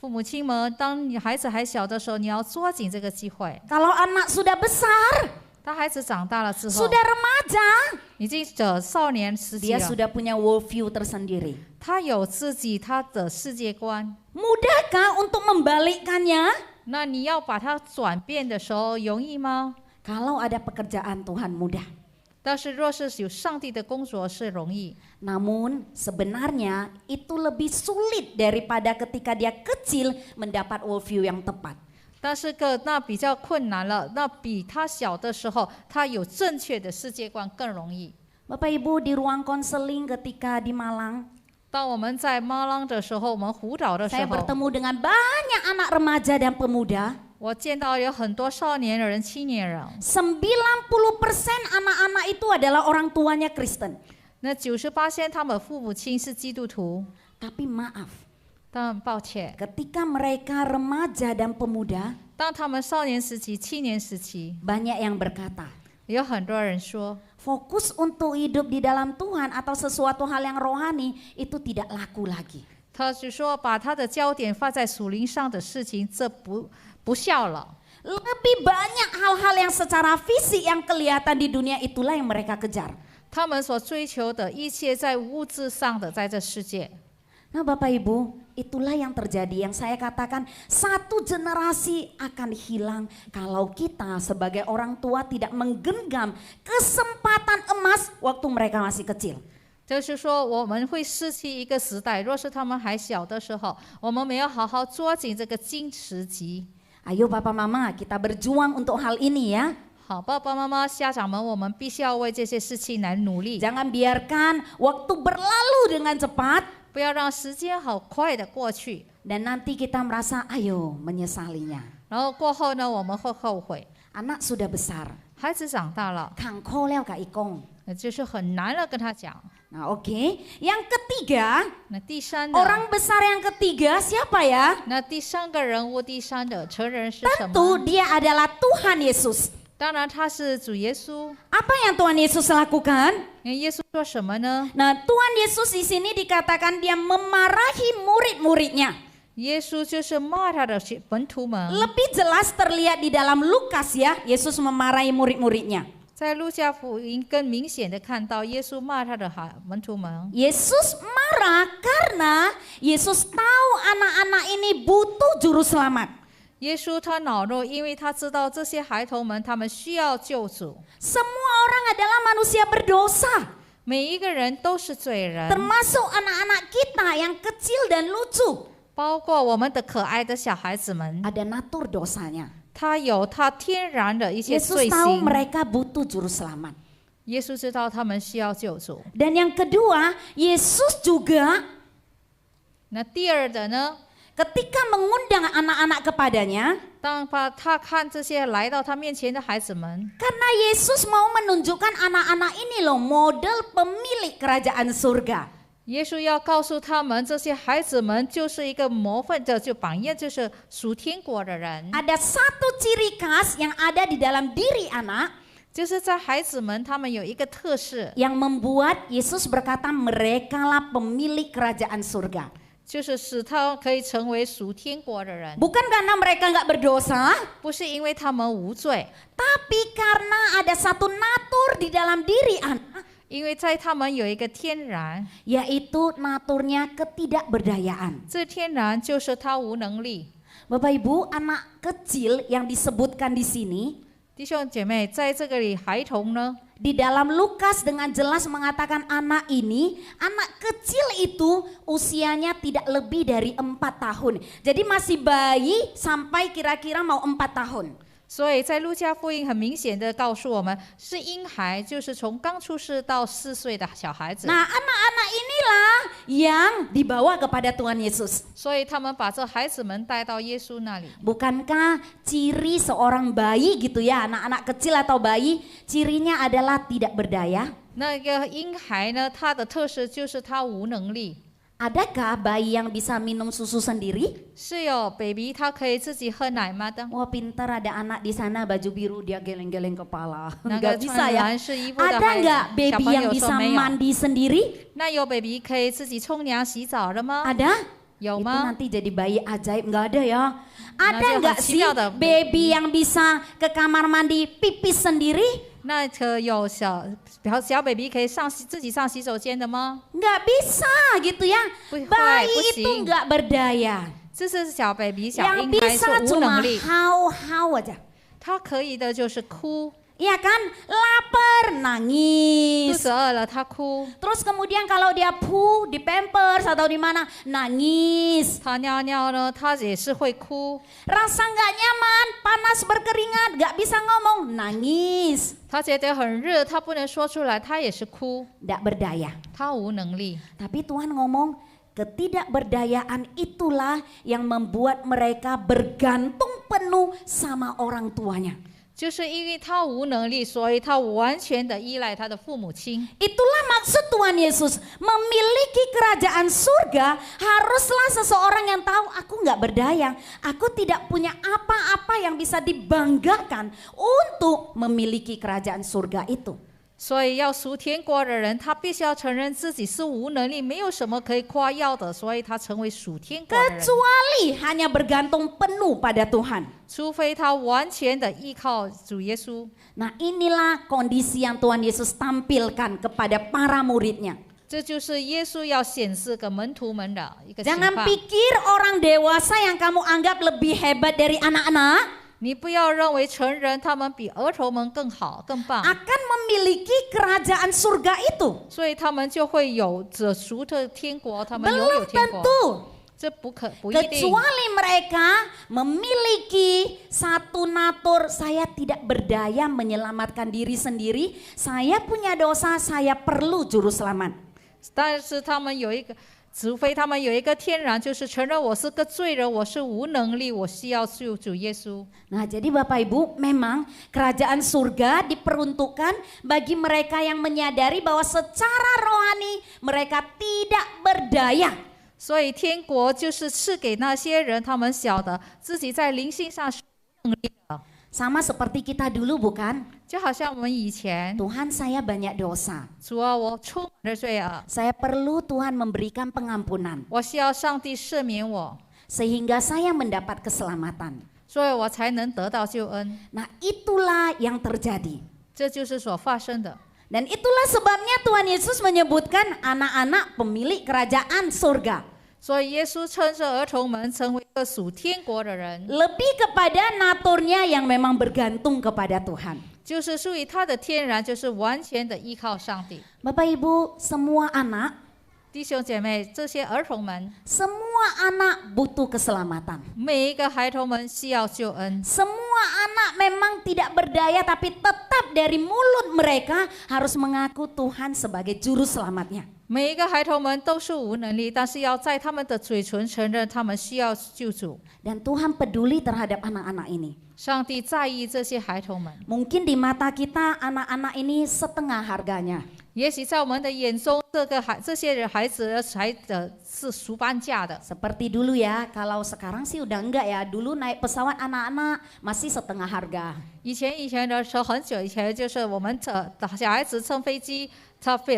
父母亲们，当你孩子还小的时候，你要抓紧这个机会。 Kalau anak sudah besar, 当孩子长大了之后， sudah remaja, 已经少年时期 dia 了， sudah punya worldview tersendiri. 他有自己他的世界观。 Mudahkah untuk membalikkannya? 那你要把它转变的时候容易吗？ Kalau ada pekerjaan Tuhan mudah. 但是若是有上帝的工作是容易， Namun sebenarnya itu lebih sulit daripada ketika dia kecil mendapat worldview yang tepat. 但是那比较困难了。那比他小的时候，他有正确的世界观更容易。 Bapak Ibu di ruang konseling ketika di Malang, 当我们在马浪的时候，我们辅导的时 saya 候， bertemu dengan banyak anak remaja dan pemuda. 我见到有很多少年人、青年人， 90% anak-anak itu adalah orang tuanya Kristen. 那98%他们父母亲是基督徒， Tapi maaf, 但抱歉， ketika mereka remaja dan pemuda, 当他们少年时期、青年时期， banyak yang berkata, 有很多人说， fokus untuk hidup di dalam Tuhan atau sesuatu hal yang rohani itu tidak laku lagi. 他就说把他的焦点放在属灵上的事情，这不孝了。 Lebih banyak hal-hal yang secara fisik yang kelihatan di dunia itulah yang mereka kejar. 他们所追求的一切在物质上的，在这世界。 Nah Bapak Ibu, itulah yang terjadi, yang saya katakan satu generasi akan hilang kalau kita sebagai orang tua tidak menggenggam kesempatan emas waktu mereka masih kecil. 就是说，我们会失去一个时代。若是他们还小的时候，我们没有好好抓紧这个金时机。 Ayo Papa Mama, kita berjuang untuk hal ini ya. 好，爸爸妈妈、家长们，我们必须要为这些事情来努力， Jangan biarkan waktu berlalu dengan cepat 不要让时间好快的过去， dan nanti kita merasa ayo menyesalinya. 然后过后呢，我们会后悔。 Anak sudah besar, 孩子长大了， kangko leo ka ikong. 那就是很难了跟他讲。 Nah oke, yang ketiga, 那第三的， orang besar yang ketiga siapa ya? 那第三个人物，第三的成人是什 Tentu 么？ dia adalah Tuhan Yesus. 当然他是主耶稣。 Apa yang Tuhan Yesus lakukan? 那耶稣说什么呢？ Nah, Tuhan Yesus di sini dikatakan dia memarahi murid-muridnya. 耶稣就是骂他的门徒们。 Lebih jelas terlihat di dalam Lukas ya, Yesus memarahi murid-muridnya. 在路加福音更明显的看到耶稣骂他的门徒们。 Yesus marah karena Yesus tahu anak-anak ini butuh juru selamat. 耶稣他恼怒，因为他知道这些孩童们他们需要救主。 Semua orang adalah manusia berdosa, 每一个人都是罪人， termasuk anak-anak kita yang kecil dan lucu. 包括我们的可爱的小孩子们， Ada natur dosanya. 他有他天然的一些 Yesus 罪 tahu 行。 mereka butuh juru selamat. 耶稣知道他们需要救主。 Dan yang kedua, Yesus juga 那第二的呢？ ketika mengundang anak-anak kepadanya, 当他看这些来到他面前的孩子们， karena Yesus mau menunjukkan anak-anak ini loh model pemilik kerajaan surga. 耶稣要告诉他们，这些孩子们就是一个模范的，就榜样，就是属天国的人。 Ada satu ciri khas yang ada di dalam diri anak 就是在孩子们，他们有一个特质， yang membuat Yesus berkata merekalah pemilik kerajaan surga. 就是使他可以成为属天国的人， Bukan karena mereka nggak berdosa, 不是因为他们无罪， tapi karena ada satu natur di dalam diri anak, 因为在他们有一个天然， yaitu naturnya ketidakberdayaan. 这天然就是他无能力。 Bapak Ibu, anak kecil yang disebutkan di sini 弟兄姐妹，在这个里，孩童呢， di dalam Lukas dengan jelas mengatakan anak ini, anak kecil itu usianya tidak lebih dari 4 tahun. Jadi masih bayi sampai kira-kira mau 4 tahun. 所以在路加福音很明显的告诉我们，是婴孩，就是从刚出世到4岁的小孩子。 Nah, anak-anak inilah yang dibawa kepada Tuhan Yesus. 所以他们把这孩子们带到耶稣那里。 Bukankah ciri seorang bayi gitu ya, anak-anak kecil atau bayi, cirinya adalah tidak berdaya? 那个婴孩呢，他的特色就是他无能力。 Adakah bayi yang bisa minum susu sendiri? 是有 baby 他可以自己喝奶吗的？ Wah pintar ada anak di sana baju biru dia geleng-geleng kepala. 那个 Nggak bisa 穿 ya. 蓝色衣服的 Ada 孩 nggak 小 baby 朋 yang 友说 bisa 没有。 mandi sendiri? 那有 baby 可以自己冲凉洗澡了吗？ Ada? 有 Itu 吗？ nanti jadi bayi ajaib, nggak ada ya? Ada Nanti nggak akan sih silau dah baby yang bisa ke kamar mandi pipis sendiri? 那可有小 baby 可以自己上洗手间的吗？ Nggak bisa gitu ya. Wih, Bayi pusing. itu nggak berdaya. 这是小 baby 小 Yang 婴孩是 bisa 无 cuma 能力， hau-hau aja. 他可以的就是哭， Iya kan? Lapar, 肚 nangis. 子饿了他哭， Terus kemudian kalau dia di pampers atau di mana, nangis. 他尿尿呢，他也是会哭， Rasa nggak nyaman, panas berkeringat, nggak bisa ngomong, nangis. 他觉得很热，他不能说出来，他也是哭， Nggak berdaya. 他无能力。 Tapi Tuhan ngomong, ketidakberdayaan itulah yang membuat mereka bergantung penuh sama orang tuanya. 就是因为他无能力，所以他完全的依赖他的父母亲。 Itulah maksud Tuhan Yesus. Memiliki kerajaan surga haruslah seseorang yang tahu aku nggak berdaya. Aku tidak punya apa-apa yang bisa dibanggakan untuk memiliki kerajaan surga itu. 所以要属天国的人，他必须要承认自己是无能力，没有什么可以夸耀的，所以他成为属天国的人。 Kecuali hanya bergantung penuh pada Tuhan. 除非他完全的依靠主耶稣。 Nah inilah kondisi yang Tuhan Yesus tampilkan kepada para muridnya. 这就是耶稣要显示给门徒们的一个情 Jangan 况。 pikir orang dewasa yang kamu anggap lebih hebat dari anak-anak 你不要认为成人他们比儿童们更好、更棒， akan memiliki kerajaan surga itu. 所以他们就会有着属的天国，他们拥 Belum 有天国。 tentu. 这不一定， Kecuali mereka memiliki satu natur, saya tidak berdaya menyelamatkan diri sendiri, saya punya dosa, saya perlu juru selamat. 但是他们有一个。 除非他们有一个天然，就是承认我是个罪人，我是无能力，我需要救主耶稣。 Nah jadi Bapak Ibu memang kerajaan surga diperuntukkan bagi mereka yang menyadari bahwa secara rohani mereka tidak berdaya. 所以天国就是赐给那些人，他们晓得自己在灵性上是无能力的。 Sama seperti kita dulu bukan? 就好像我们以前， Tuhan saya banyak dosa. 主啊，我充满了罪恶， Saya perlu Tuhan memberikan pengampunan. 我需要上帝赦免我， Sehingga saya mendapat keselamatan. 所以我才能得到救恩。 Nah itulah yang terjadi. 这就是所发生的。 Dan itulah sebabnya Tuhan Yesus menyebutkan anak-anak pemilik kerajaan surga. 所以耶稣称这儿童们成为一个属天国的人， Lebih kepada naturnya yang memang bergantung kepada Tuhan. 就是属于他的天然，就是完全的依靠上帝。 Bapak Ibu, semua anak, 弟兄姐妹，这些儿童们， semua anak butuh keselamatan. 每一个孩童们需要救恩。 Semua anak memang tidak berdaya tapi tetap dari mulut mereka harus mengaku Tuhan sebagai juru selamatnya. 每一个孩童们都是无能力，但是要在他们的嘴唇承认他们需要救主。 Dan Tuhan peduli terhadap anak-anak ini. 上帝在意这些孩童们， Mungkin di mata kita anak-anak ini setengah harganya. 也许在我们的眼中，这些孩子是赎半价的。 Seperti dulu ya, kalau sekarang sih udah enggak ya. Dulu naik pesawat anak-anak masih setengah harga. 以前的时候，很久以前，就是我们小孩子乘飞机，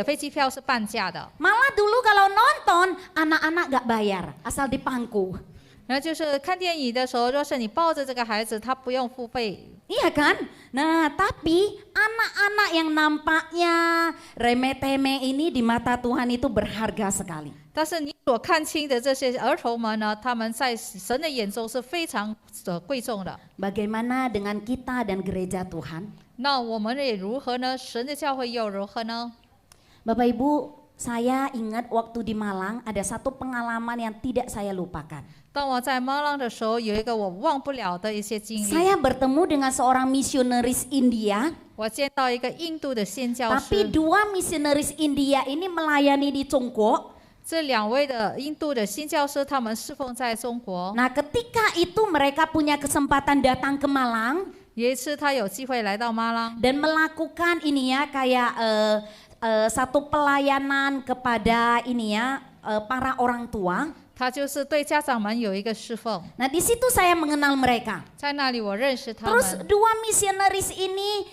飞机票是半价的。 Malah dulu kalau nonton anak-anak gak bayar, asal dipangku. 然后就是看电影的时候，若是你抱着这个孩子，他不用付费。 Iya kan? Nah tapi anak-anak yang nampaknya remeh-temeh ini di mata Tuhan itu berharga sekali. 但是你所看清的这些儿童们呢，他们在神的眼中是非常贵重的。 Bagaimana dengan kita dan gereja Tuhan? 那我们也如何呢？神的教会又如何呢？ Bapak Ibu, saya ingat waktu di Malang ada satu pengalaman yang tidak saya lupakan. 当我在马浪的时候，有一个我忘不了的一些经历。 Saya bertemu dengan seorang misionaris India, 我见到一个印度的宣教 tapi 师， dua misionaris India ini melayani di Congko. 这两位的印度的宣教师，他们侍奉在中国。 Nah, ketika itu mereka punya kesempatan datang ke Malang 有一次，他有机会来到马浪， dan melakukan ini ya kayak satu pelayanan kepada ini ya para orang tua. 他就是对家长们有一个侍奉。 Nah, di situ saya mengenal mereka. 在那里，我认识他 Terus 们。 dua misionaris ini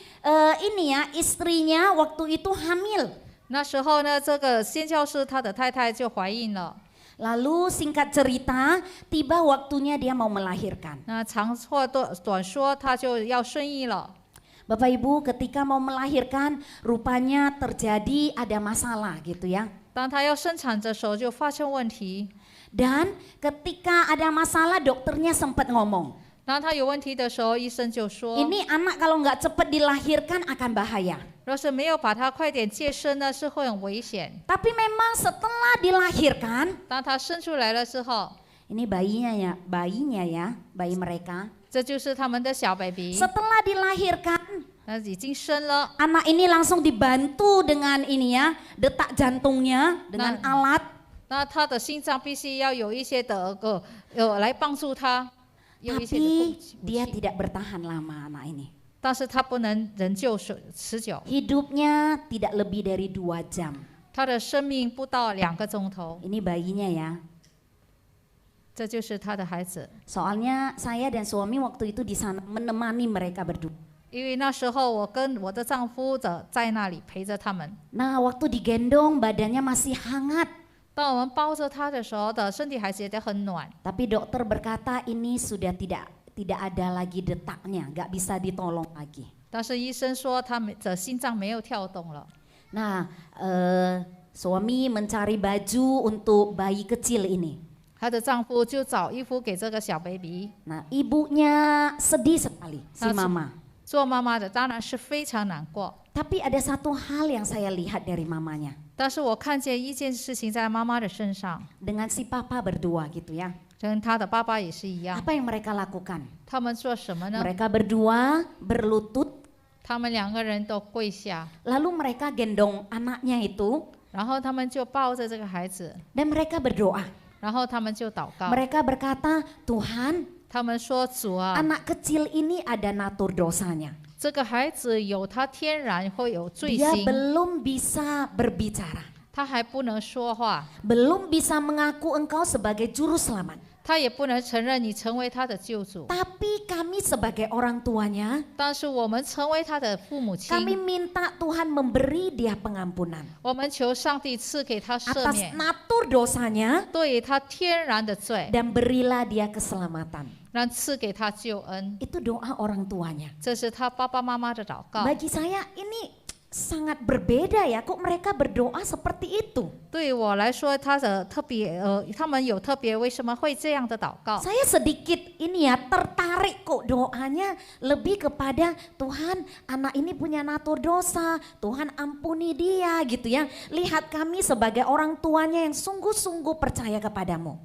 ya istrinya waktu itu hamil. 那时候呢，这个宣教师他的太太就怀孕了。Lalu singkat cerita, tiba waktunya dia mau melahirkan. 那长话短说，他就要生育了。 Bapak Ibu ketika mau melahirkan rupanya terjadi ada masalah gitu ya. 当他要生产的时候，就发生问题。 Dan ketika ada masalah dokternya sempat ngomong. 当他有问题的时候，医生就说， Ini anak kalau nggak cepat dilahirkan akan bahaya. 若是没有把他快点接生呢，是会很危险。 Tapi memang setelah dilahirkan, 当他生出来了之后， ini bayinya ya, bayi mereka. 这就是他们的小 baby， Setelah dilahirkan, 那已经生了。 anak ini langsung dibantu dengan ini ya, detak jantungnya dengan alat. 那他的心脏必须要有一些的来帮助他，有一些的 Tapi 武器 dia tidak bertahan lama anak ini. 但是他不能仍旧持久， Hidupnya tidak lebih dari 2 jam. 他的生命不到2个钟头， Ini bayinya ya. 这就是他的孩子。 Soalnya saya dan suami waktu itu di sana menemani mereka berdua. 因为那时候我跟我的丈夫在那里陪着他们。 Nah, waktu digendong badannya masih hangat. 当我们抱着他的时候的身体还觉得很暖， Tapi dokter berkata ini sudah tidak ada lagi detaknya, nggak bisa ditolong lagi. 但是医生说他的心脏没有跳动了。 Nah, suami mencari baju untuk bayi kecil ini. 她的丈夫就找衣服给这个小 baby。 Nah, ibunya sedih sekali si mama. 做妈妈的当然是非常难过， Tapi ada satu hal yang saya lihat dari mamanya. 但是我看见一件事情在妈妈的身上， Dengan si papa berdua gitu ya. 跟她的爸爸也是一样。 Apa yang mereka lakukan? 他们做什么呢？ Mereka berdua berlutut, 他们2个人都跪下， lalu mereka gendong anaknya itu 然后他们就抱着这个孩子， dan mereka berdoa. 然后他们就祷告。 Mereka berkata, Tuhan, 他们说：“主啊， anak kecil ini ada natur dosanya. 这个孩子有他天然会有罪 Dia 心， belum bisa berbicara, 他还不能说话， belum bisa mengaku engkau sebagai juru selamat. 他也不能承认你成为他的救主。 Tapi kami sebagai orang tuanya, 但是我们成为他的父母亲， kami minta Tuhan memberi dia pengampunan 我们求上帝赐给他赦 atas 免， natur dosanya 对于他天然的罪， dan berilah dia keselamatan. 让赐给他救恩。 Itu doa orang tuanya. 这是他爸爸妈妈的祷告。 Bagi saya ini sangat berbeda ya, kok mereka berdoa seperti itu. 对于我来说，他的特别他们有特别，为什么会这样的祷告？ Saya sedikit ini ya tertarik kok doanya lebih kepada Tuhan, anak ini punya natur dosa, Tuhan ampuni dia gitu ya. Lihat kami sebagai orang tuanya yang sungguh-sungguh percaya kepadamu.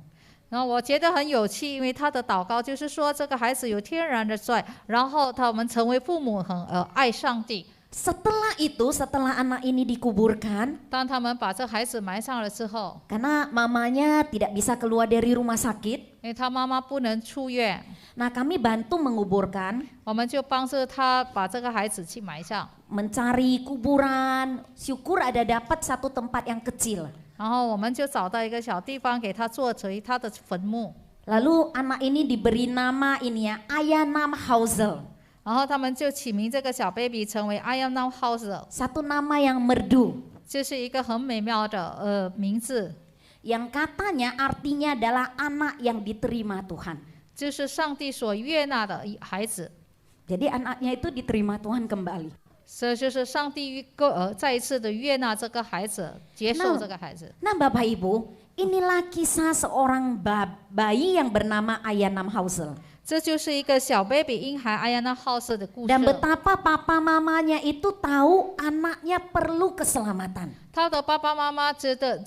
然后我觉得很有趣，因为他的祷告就是说，这个孩子有天然的罪，然后他们成为父母很爱上帝。 Setelah itu, setelah anak ini dikuburkan, 当他们把这孩子埋上了之后， karena mamanya tidak bisa keluar dari rumah sakit, 因为他妈妈不能出院， nah kami bantu menguburkan, 我们就帮着他把这个孩子去埋上。 mencari kuburan, syukur ada dapat satu tempat yang kecil. 然后我们就找到一个小地方给他做成他的坟墓， Lalu anak ini diberi nama ini ya, Ayanam Hausel. 然后他们就起名这个小 baby 成为 I am now house， Satu nama yang merdu, 这是一个很美妙的名字， yang katanya artinya adalah anak yang diterima Tuhan. 就是上帝所悦纳的孩子。 Jadi anaknya itu diterima Tuhan kembali. 这就是上帝再一次的悦纳这个孩子，接受这个孩子。 Nah Bapak Ibu, inilah kisah seorang bayi yang bernama Ayanam Hausel. 这就是一个小 baby 婴孩 Ayana House 的故事。 Dan betapa papa mamanya itu tahu anaknya perlu keselamatan. 他的爸爸妈妈觉得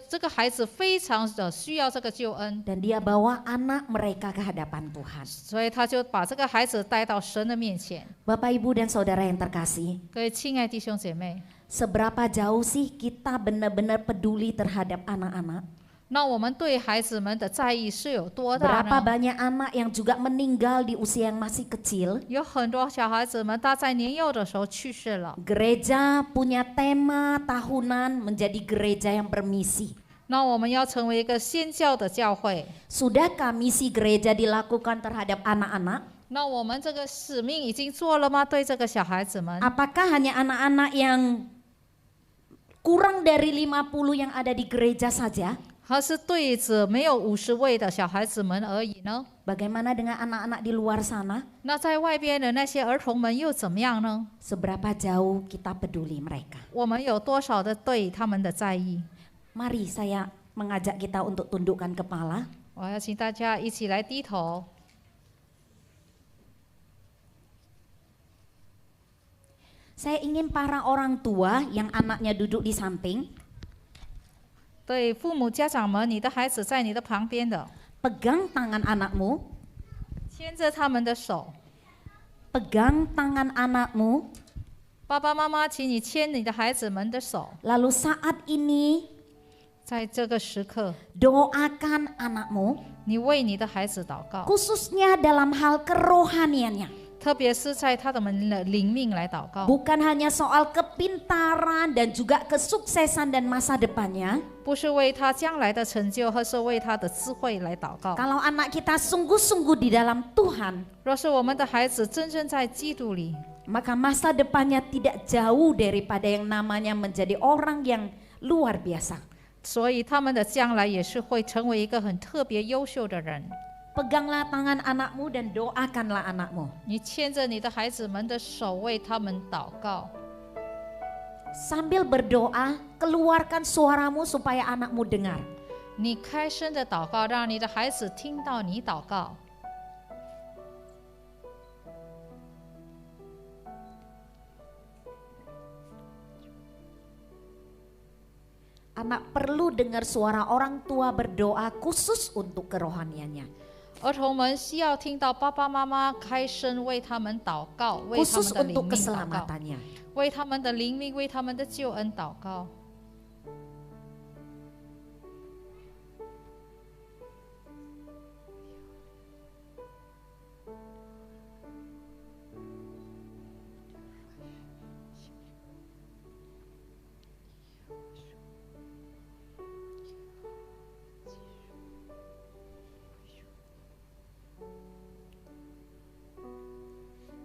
这个孩子非常的需要这个救恩， Dan dia bawa anak mereka ke hadapan Tuhan. 所以他就把这个孩子带到神的面前。 Bapak Ibu dan Saudara yang terkasih, 各位亲爱弟兄姐妹， seberapa jauh sih kita benar-benar peduli terhadap anak-anak? 那我们对孩子们的在意是有多大 Berapa 呢？ banyak anak yang juga meninggal di usia yang masih kecil? 有很多小孩子们他在年幼的时候去世了。 Gereja punya tema tahunan menjadi gereja yang bermisi. 那我们要成为一个宣教的教会。 Sudahkah misi gereja dilakukan terhadap anak-anak? 那我们这个使命已经做了吗？对这个小孩子们， Apakah hanya anak-anak yang kurang dari 50 yang ada di gereja saja? 还是对着没有50位的小孩子们而已呢？ Bagaimana dengan anak-anak di luar sana? 那在外边的那些儿童们又怎么样呢？ Seberapa jauh kita peduli mereka? 我们有多少的对他们的在意？ Mari saya mengajak kita untuk tundukkan kepala. 我要请大家一起来低头。 Saya ingin para orang tua yang anaknya duduk di samping 对父母家长们，你的孩子在你的旁边的， pegang tangan anakmu, 牵着他们的手。 pegang tangan anakmu. 爸爸妈妈，请你牵你的孩子们的手， Lalu saat ini 在这个时刻， doakan anakmu, 你为你的孩子祷告， khususnya dalam hal kerohaniannya. 特别是在他们的灵命来祷告， Bukan hanya soal kepintaran dan juga kesuksesan dan masa depannya. 不是为他将来的成就，或是为他的智慧来祷告。 Kalau anak kita sungguh-sungguh di dalam Tuhan, 若是我们的孩子真正在基督里， maka masa depannya tidak jauh daripada yang namanya menjadi orang yang luar biasa. 所以他们的将来也是会成为一个很特别优秀的人。 Peganglah tangan anakmu dan doakanlah anakmu. 你牵着你的孩子们的手，为他们祷告。 Sambil berdoa, keluarkan suaramu supaya anakmu dengar. 你开声的祷告，让你的孩子听到你祷告。 Anak perlu dengar suara orang tua berdoa khusus untuk kerohaniannya. 儿童们需要听到爸爸妈妈开声为他们祷告，为他 Khusus 们的灵 untuk 命祷告， keselamatannya. 为他们的灵命，为他们的救恩祷告。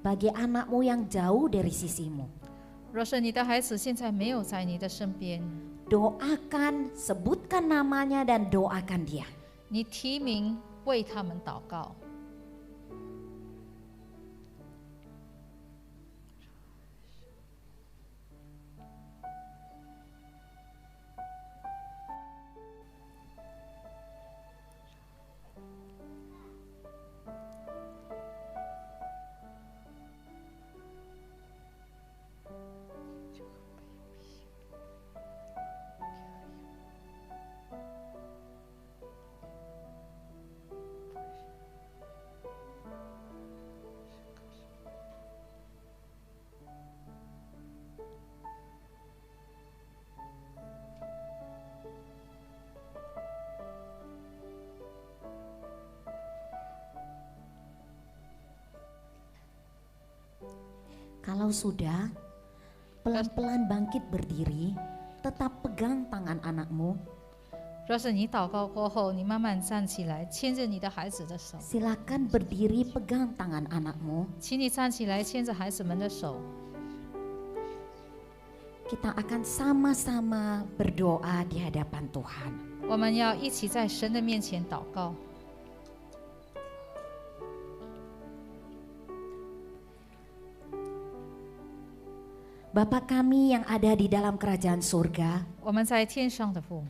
Bagi anakmu yang jauh dari sisimu, 若是你的孩子现在没有在你的身边， doakan, sebutkan namanya dan doakan dia. 你提名为他们祷告。 Kalau sudah, pelan-pelan bangkit berdiri, tetap pegang tangan anakmu. 若是你祷告过后，你慢慢站起来，牵着你的孩子的手， Silakan berdiri pegang tangan anakmu. 请你站起来，牵着孩子们的手。 Kita akan sama-sama berdoa di hadapan Tuhan. 我们要一起在神的面前祷告。 Bapa kami yang ada di dalam kerajaan surga, 我们在天上的父，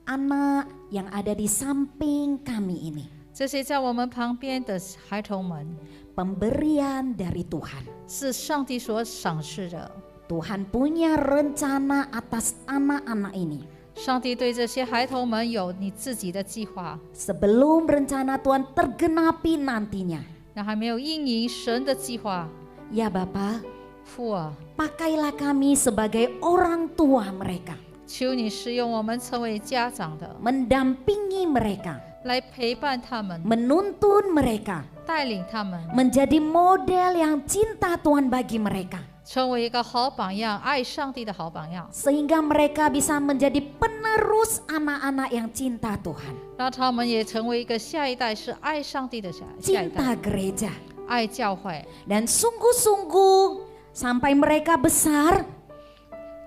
anak yang ada di samping kami ini, 这些在我们旁边的孩童们， pemberian dari Tuhan. 是上帝所赏赐的。 Tuhan punya rencana atas anak-anak ini. 上帝对这些孩童们有你自己的计划， Sebelum rencana Tuhan tergenapi nantinya. 那还没有应验神的计划。 Ya Bapa, 父啊， pakailah kami sebagai orang tua mereka. 求你使用我们成为家长的， Mendampingi mereka, 来陪伴他们， menuntun mereka, 带领他们， menjadi model yang cinta Tuhan bagi mereka. 成为一个好榜样，爱上帝的好榜样， Sehingga mereka bisa menjadi penerus anak-anak yang cinta Tuhan. 让他们也成为一个下一代是爱上帝的下一 Cinta 代， gereja. 爱教会， Dan sungguh-sungguh sampai mereka besar,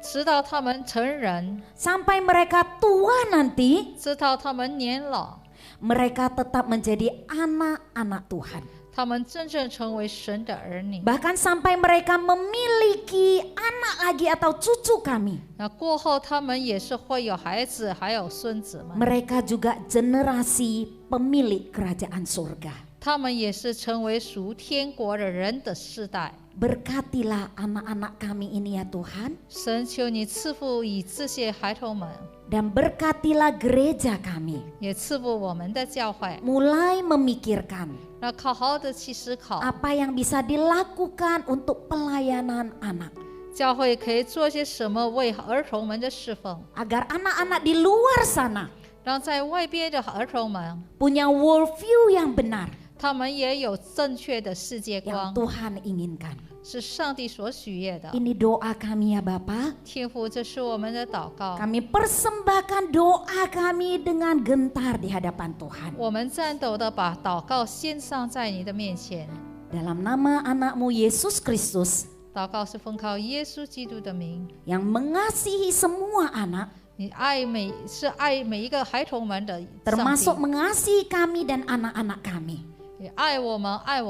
直到他们成人， sampai mereka tua nanti, 直到他们年老， mereka tetap menjadi anak-anak Tuhan. 他们真正成为神的儿女。 Bahkan sampai mereka memiliki anak lagi atau cucu kami. 那过后，他们也是会有孩子，还有孙子们， Mereka juga generasi pemilik kerajaan surga. 他们也是成为属天国的人的世代。 Berkatilah anak-anak kami ini ya Tuhan. 神求你赐福以这些孩童们， Dan berkatilah gereja kami. 也赐福我们的教会， Mulai memikirkan 那好好的去思考， apa yang bisa dilakukan untuk pelayanan anak. 教会可以做些什么为儿童们的侍奉， Agar anak-anak di luar sana 让在外边的儿童们， punya worldview yang benar 他们也有正确的世界 yang 观， Tuhan inginkan. 是上帝所许愿的。 Ini doa kami ya Bapa. 天父，这是我们的祷告。 Kami persembahkan doa kami dengan gentar di hadapan Tuhan. 我们战斗的把祷告献上在你的面前， Dalam nama anakmu Yesus Kristus 祷告是奉靠耶稣基督的名。 yang mengasihi semua anak, 你爱每一个孩童们的上 termasuk 帝， mengasihi kami dan anak-anak kami. 也爱我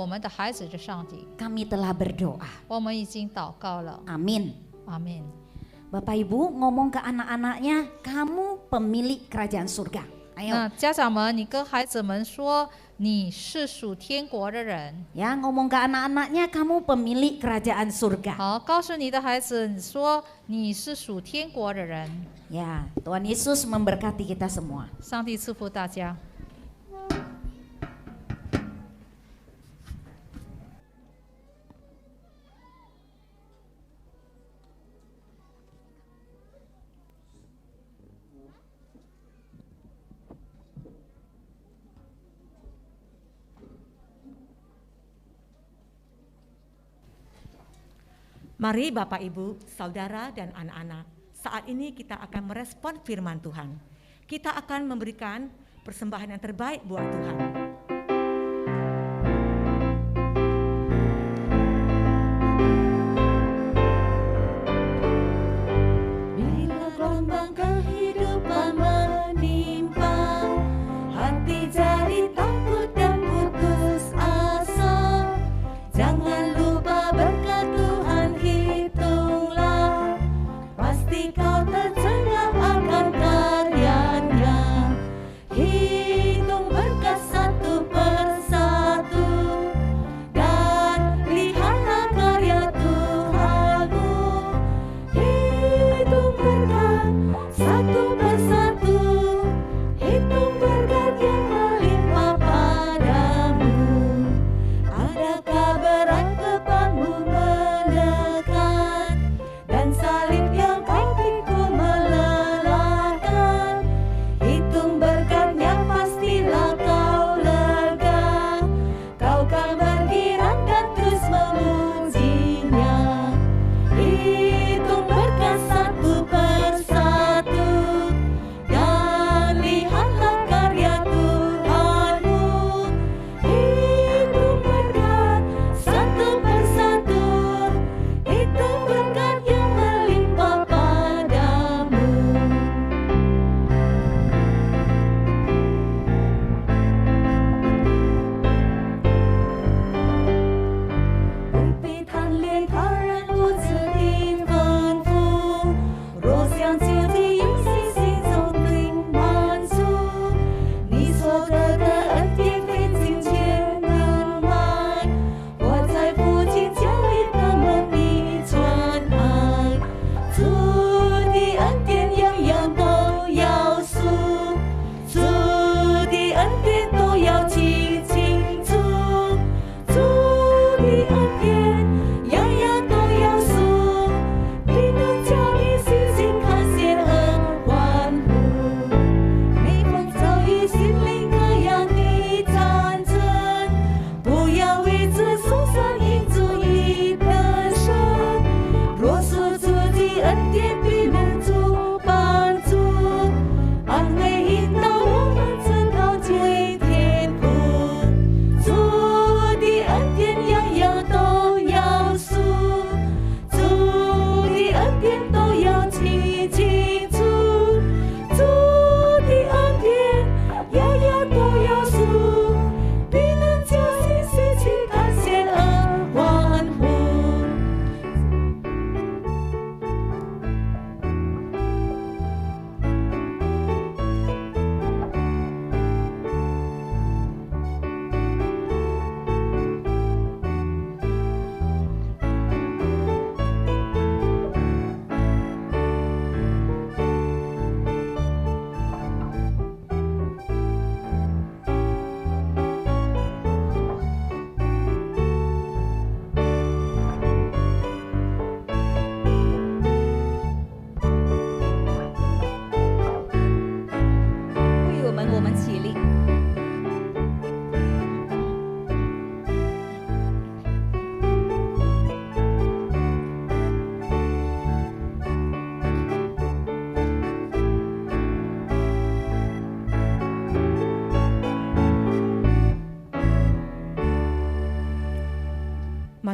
们的孩子的上帝。 Kami telah berdoa. 我们已经祷告了， Amin. 阿门。 Bapak Ibu ngomong ke anak-anaknya, kamu pemilik kerajaan surga. Ayo. 那家长们，你跟孩子们说，你是属天国的人。 Ya, ngomong ke anak-anaknya, kamu pemilik kerajaan surga. 好，告诉你的孩子说，你是属天国的人。 Ya, Tuhan Yesus memberkati kita semua. 上帝赐福大家。 Mari Bapak Ibu, Saudara dan anak-anak, saat ini kita akan merespon firman Tuhan. Kita akan memberikan persembahan yang terbaik buat Tuhan. Bila gelombang kehidupan menimpa, hati jadi takut dan putus asa. Jangan lupa berkat Tuhan hitunglah, pasti kau tercengang akan karyanya. Hitung berkat 1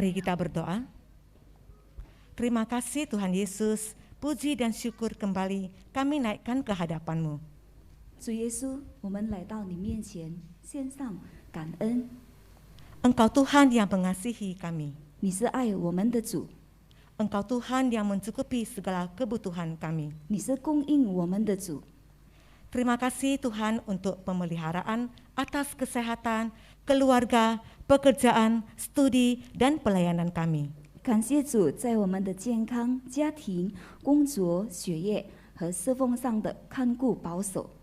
Mari kita berdoa. Terima kasih Tuhan Yesus, puji dan syukur kembali kami naikkan ke hadapan-Mu. 主耶稣，我们来到你面前，献上感恩。 Engkau Tuhan yang mengasihi kami. 你是爱我们的主， Engkau Tuhan yang mencukupi segala kebutuhan kami. 你是供应我们的主。 Terima kasih Tuhan untuk pemeliharaan atas kesehatan, keluarga, pekerjaan, studi, dan pelayanan kami. 感谢主在我们的健康、家庭、工作、学业和侍奉上的看顾保守。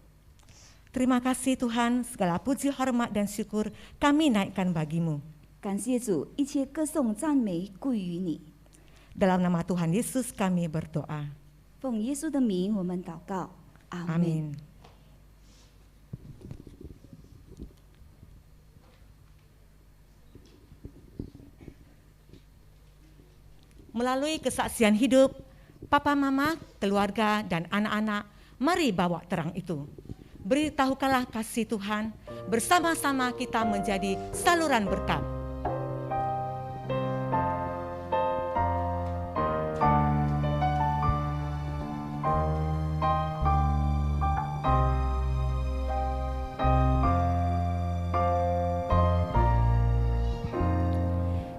Terima kasih Tuhan, segala puji, hormat, dan syukur kami naikkan bagi-Mu. 感谢主，一切歌颂赞美归于你。 Dalam nama Tuhan Yesus kami berdoa. 奉耶稣的名，我们祷告，阿门。 Amin. Melalui kesaksian hidup, papa mama, keluarga, dan anak-anak, mari bawa terang itu. Beritahukanlah kasih Tuhan, bersama-sama kita menjadi saluran berkat.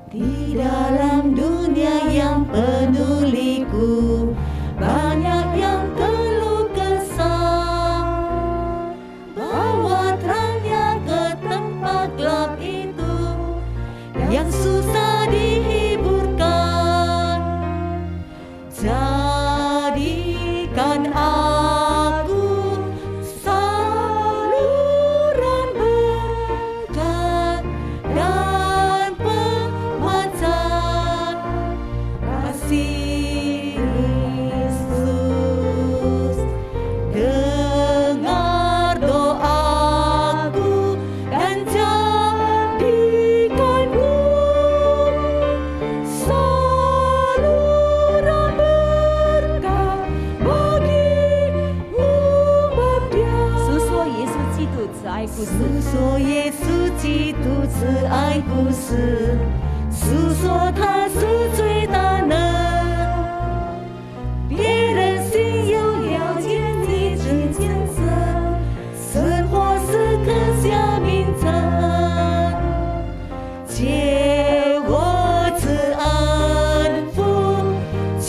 Di dalam dunia yang penuh liku, banyak yang keluh kesah. Bawa terangnya ke tempat gelap itu, yang susah dihiburkan. Jadikan aku saluran berkat dan pemancar kasih Yesus. Dengar doaku dan jadikanku saluran berkat bagi umat Dia. 诉说耶稣基督慈爱故事，诉说耶稣基督慈爱故事，诉说他是最大能。别人心有了解你真见证，生活是刻下名称。借我赐恩福，借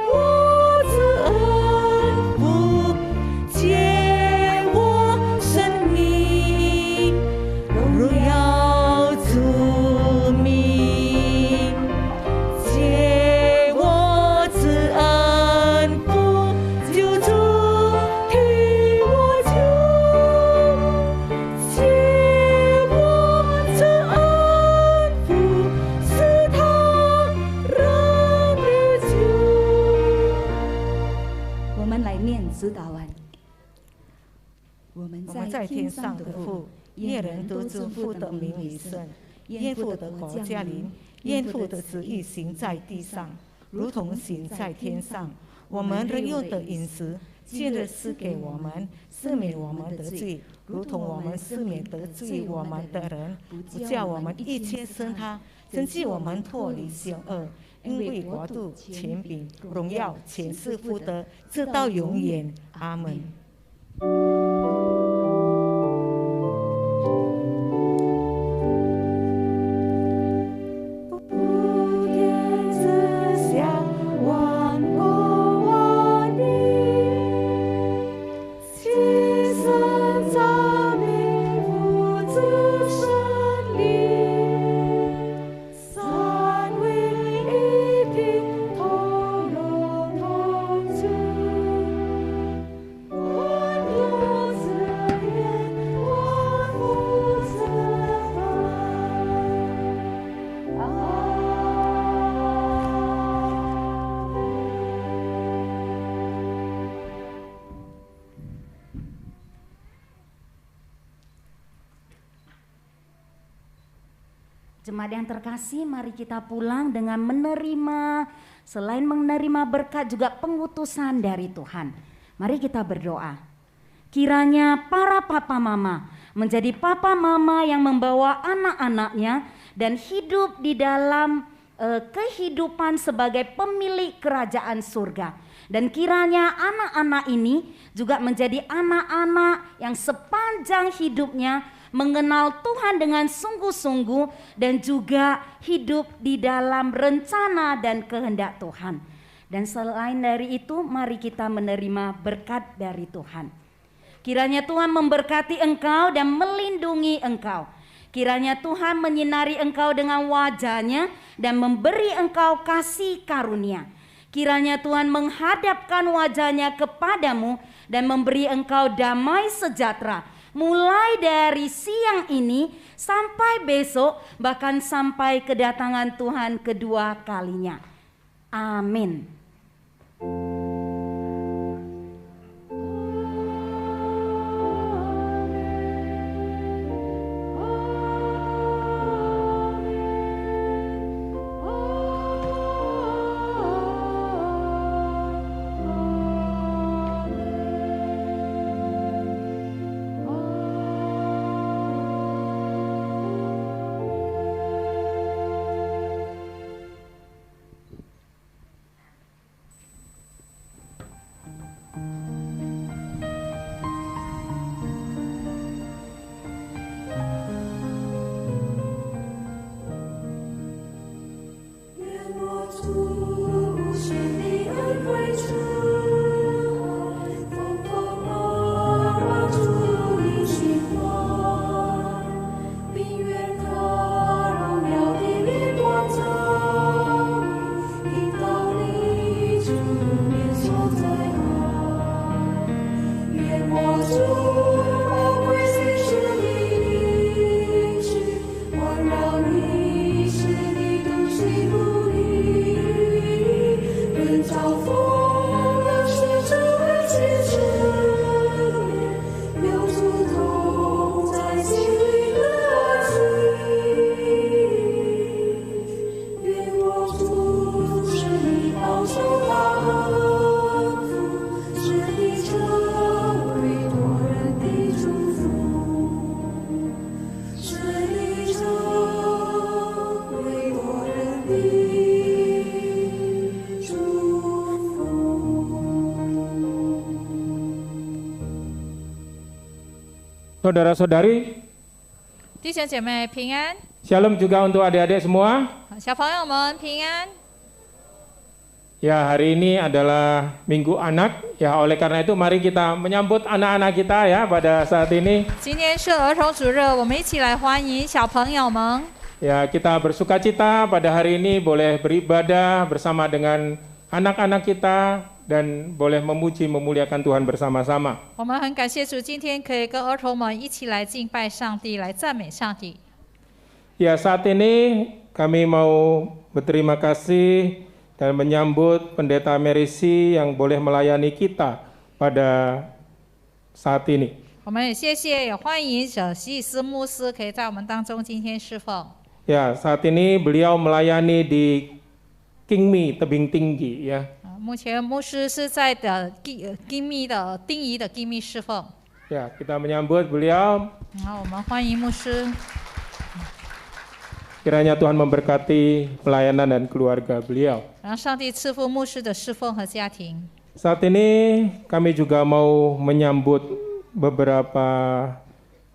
我赐恩福，借我生命，荣耀主名。借我赐恩福，救主替我救。借我赐恩福，使他让你救。我们来念指导文。我们我们在天上的父，愿人都尊父的名为圣，愿父的国降临，愿父的旨意行在地上，如同行在天上。我们日用的饮食，今日赐给我们，赦免我们的罪，如同我们赦免得罪我们的人，不叫我们一切生他，拯救我们脱离险恶。因为国度、权柄、荣耀，全是父的，直到永远。阿门。普天之下，万国万民，齐声赞美父子圣灵，三位一体，同荣同尊。万有之源，万物之本。Jemaat yang terkasih, mari kita pulang dengan menerima, selain menerima berkat juga pengutusan dari Tuhan. Mari kita berdoa. Kiranya para papa mama menjadi papa mama yang membawa anak-anaknya dan hidup di dalam kehidupan sebagai pemilik kerajaan surga. Dan kiranya anak-anak ini juga menjadi anak-anak yang sepanjang hidupnya mengenal Tuhan dengan sungguh-sungguh dan juga hidup di dalam rencana dan kehendak Tuhan. Dan selain dari itu, mari kita menerima berkat dari Tuhan. Kiranya Tuhan memberkati engkau dan melindungi engkau. Kiranya Tuhan menyinari engkau dengan wajah-Nya dan memberi engkau kasih karunia. Kiranya Tuhan menghadapkan wajah-Nya kepadamu dan memberi engkau damai sejahtera. Mulai dari siang ini sampai besok, bahkan sampai kedatangan Tuhan kedua kalinya. Amin. Saudara-saudari, 弟兄姐妹平安， Shalom juga untuk adik-adik semua. 小朋友们平安。 Ya, hari ini adalah Minggu Anak. Ya, oleh karena itu mari kita menyambut anak-anak kita ya pada saat ini. 今天是儿童主日，我们一起来欢迎小朋友们。 Ya, kita bersukacita pada hari ini boleh beribadah bersama dengan anak-anak kita dan boleh memuji memuliakan Tuhan bersama-sama. 我们很感谢主，今天可以跟儿童们一起来敬拜上帝，来赞美上帝。 Ya, saat ini kami mau berterima kasih dan menyambut Pendeta Merisi yang boleh melayani kita pada saat ini. 我们也谢谢，也欢迎小西斯牧师可以在我们当中今天侍奉。 Ya, saat ini beliau melayani di Kingmi Tebing Tinggi ya. 目前牧师是在金密的丁仪的金密侍奉。 Ya, kita menyambut beliau. 好，我们欢迎牧师。 Kiranya Tuhan memberkati pelayanan dan keluarga beliau. 让上帝赐福牧师的侍奉和家庭。 Saat ini kami juga mau menyambut beberapa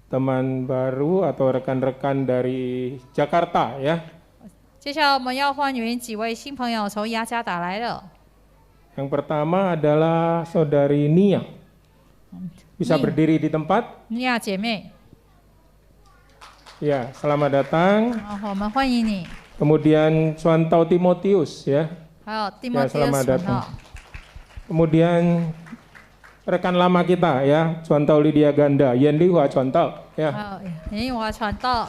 teman baru atau rekan-rekan dari Jakarta ya. 接下来我们要欢迎几位新朋友从雅加达来了。 Yang pertama adalah Saudari Nia. Bisa berdiri di tempat? 尼亚姐妹， Ya, selamat datang. 我们欢迎你。 Kemudian Suantau Timotius ya. 还有蒂莫提 selamat 斯 datang. Kemudian rekan lama kita ya, Suantau Lydia Ganda, Yendi Hua Suantau 还 ya. 有林华传道。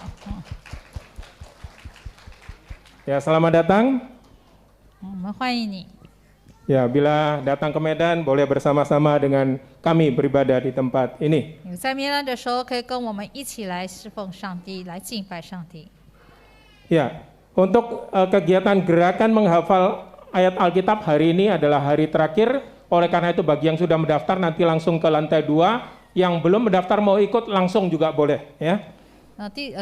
Ya, selamat datang. 我们欢迎你。 Ya, bila datang ke Medan boleh bersama-sama dengan kami beribadah di tempat ini. 你在面兰的时候，可以跟我们一起来侍奉上帝，来敬拜上帝。 Ya, untuk kegiatan gerakan menghafal ayat Alkitab hari ini adalah hari terakhir. Oleh karena itu bagi yang sudah mendaftar nanti langsung ke lantai 2. Yang belum mendaftar mau ikut langsung juga boleh ya.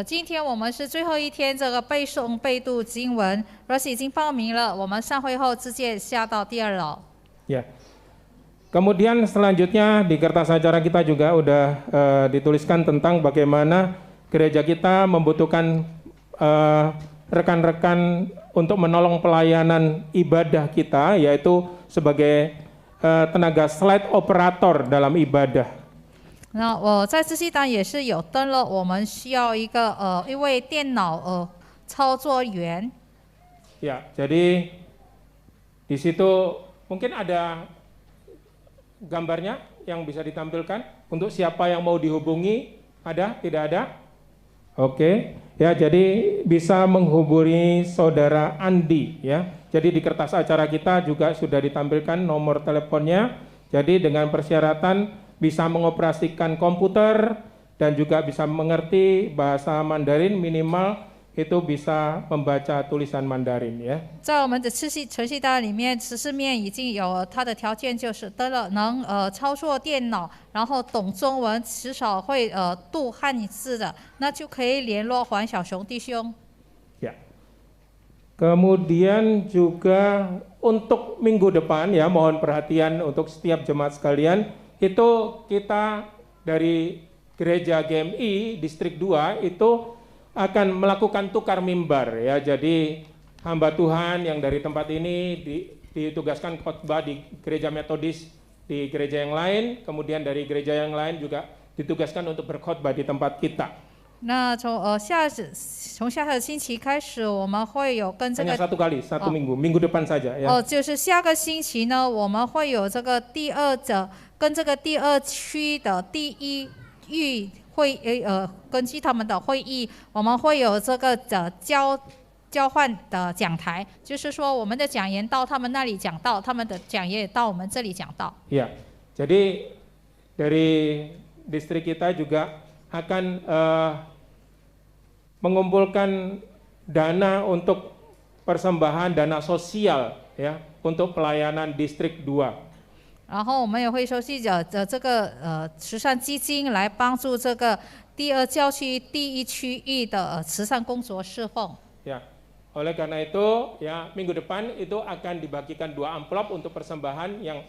今天我们是最后一天这个背诵背读经文，若是已经报名了，我们散会后直接下到第2楼。Ya. Kemudian selanjutnya di kertas acara kita juga udah dituliskan tentang bagaimana gereja kita membutuhkan rekan-rekan untuk menolong pelayanan ibadah kita, yaitu sebagai tenaga slide operator dalam ibadah. 那我在这些单也是有登了，我们需要一位电脑操作员。 Ya, jadi di situ mungkin ada gambarnya yang bisa ditampilkan untuk siapa yang mau dihubungi. Ada? Tidak ada? Oke. Ya, jadi bisa menghubungi saudara Andi ya. Jadi di kertas acara kita juga sudah ditampilkan nomor teleponnya. Jadi dengan persyaratan bisa mengoperasikan komputer dan juga bisa mengerti bahasa Mandarin, minimal itu bisa membaca tulisan Mandarin ya. 在我们的程序单里面，指示面已经有它的条件，就是登了能操作电脑，然后懂中文，至少会读汉字的，那就可以联络黄小雄弟兄。 Ya. Kemudian juga untuk minggu depan ya, mohon perhatian untuk setiap jemaat sekalian, itu kita dari Gereja GMI Distrik 2 itu akan melakukan tukar mimbar ya. Jadi hamba Tuhan yang dari tempat ini ditugaskan khotbah di gereja Metodis di gereja yang lain, kemudian dari gereja yang lain juga ditugaskan untuk berkhotbah di tempat kita. 那从下个星期开始，我们会有跟这个 hanya satu kali, satu minggu, minggu depan saja ya. 就是下个星期呢，我们会有这个跟这个第2区的第1域会根据他们的会议，我们会有这个交换的讲台，就是说我们的讲员到他们那里讲道，他们的讲员也到我们这里讲道。 Ya, jadi dari distrik kita juga akan mengumpulkan dana untuk persembahan dana sosial ya untuk pelayanan distrik 2. 然后我们也会收集这个慈善基金来帮助这个第2教区第1区域的慈善工作侍奉。 Ya, oleh karena itu ya minggu depan itu akan dibagikan 2 amplop untuk persembahan, yang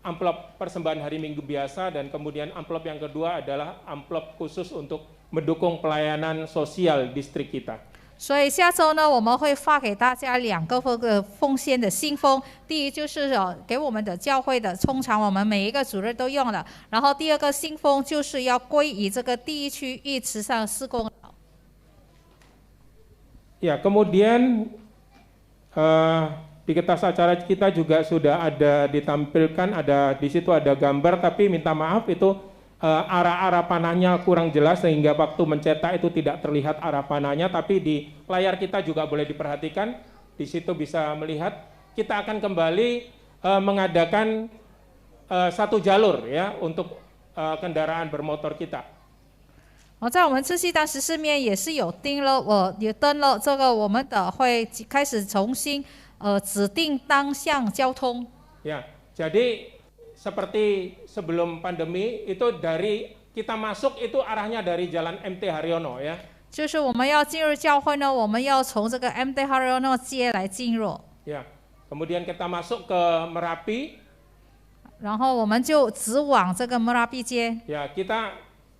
amplop persembahan hari Minggu biasa dan kemudian amplop yang kedua adalah amplop khusus untuk mendukung pelayanan sosial distrik kita. 所以下周呢，我们会发给大家2个奉献的信封。第一就是给我们的教会的，通常我们每一个主日都用了。然后第2个信封就是要归于这个第1区域慈善事工。 Ya, kemudian di kertas acara kita juga sudah ada ditampilkan, di situ ada gambar, tapi minta maaf itu arah-arah panahnya kurang jelas sehingga waktu mencetak itu tidak terlihat arah panahnya, tapi di layar kita juga boleh diperhatikan, di situ bisa melihat. Kita akan kembali mengadakan 1 jalur ya untuk kendaraan bermotor kita. 在我们这系单14面也是有登了这个我们的会开始重新指定单向交通。 Ya, jadi seperti sebelum pandemi itu dari kita masuk itu arahnya dari Jalan MT Haryono ya. 就是我们要进入教会呢，我们要从这个 MT Haryono 街来进入。 Ya, kemudian kita masuk ke Merapi. 然后我们就直往这个 Merapi 街。 Ya,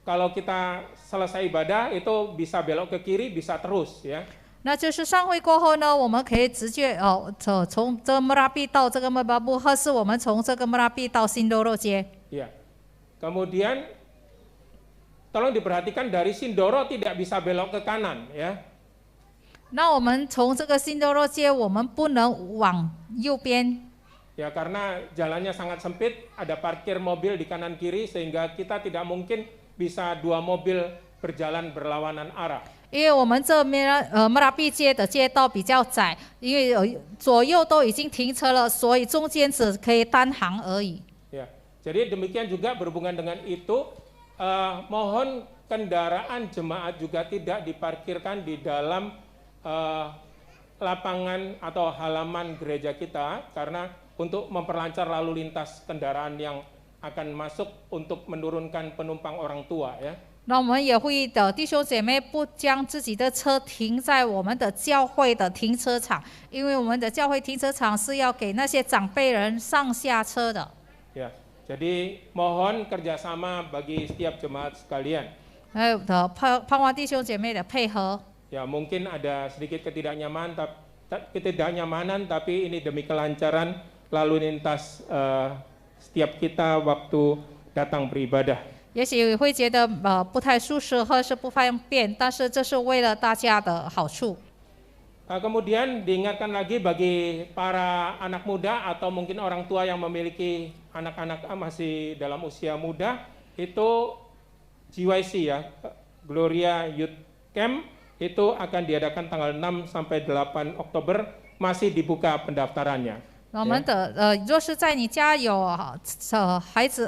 kalau kita selesai ibadah itu bisa belok ke kiri, bisa terus ya. 那就是上会过后呢，我们可以直接从这个 Merapi 到这个 Merbabu， 或是我们从这个 Merapi 到 Sindoro 街。 Ya. Kemudian tolong diperhatikan dari Sindoro tidak bisa belok ke kanan ya. 那我们从这个 Sindoro 街，我们不能往右边。 Ya, karena jalannya sangat sempit, ada parkir mobil di kanan kiri sehingga kita tidak mungkin bisa 2 mobil berjalan berlawanan arah. 因为我们这边Merapi 街的街道比较窄，因为左右都已经停车了，所以中间只可以单行而已。 Ya, jadi demikian juga berhubungan dengan itu, mohon kendaraan jemaat juga tidak diparkirkan di dalam lapangan atau halaman gereja kita, karena untuk memperlancar lalu lintas kendaraan yang akan masuk untuk menurunkan penumpang orang tua ya. 那我们也呼吁的弟兄姐妹不将自己的车停在我们的教会的停车场，因为我们的教会停车场是要给那些长辈人上下车的。Ya, jadi mohon kerjasama bagi setiap jemaat sekalian. 还有的盼望弟兄姐妹的配合。Ya, mungkin ada sedikit ketidaknyamanan, tapi ini demi kelancaran lalu lintas setiap kita waktu datang beribadah. 也许会觉得不太舒适或是不方便，但是这是为了大家的好处。Kemudian diingatkan lagi bagi para anak muda atau mungkin orang tua yang memiliki anak-anak masih dalam usia muda, itu GYC ya, Gloria Youth Camp itu akan diadakan tanggal 6 sampai 8 Oktober, masih dibuka pendaftarannya. 我们的若是在你家有孩子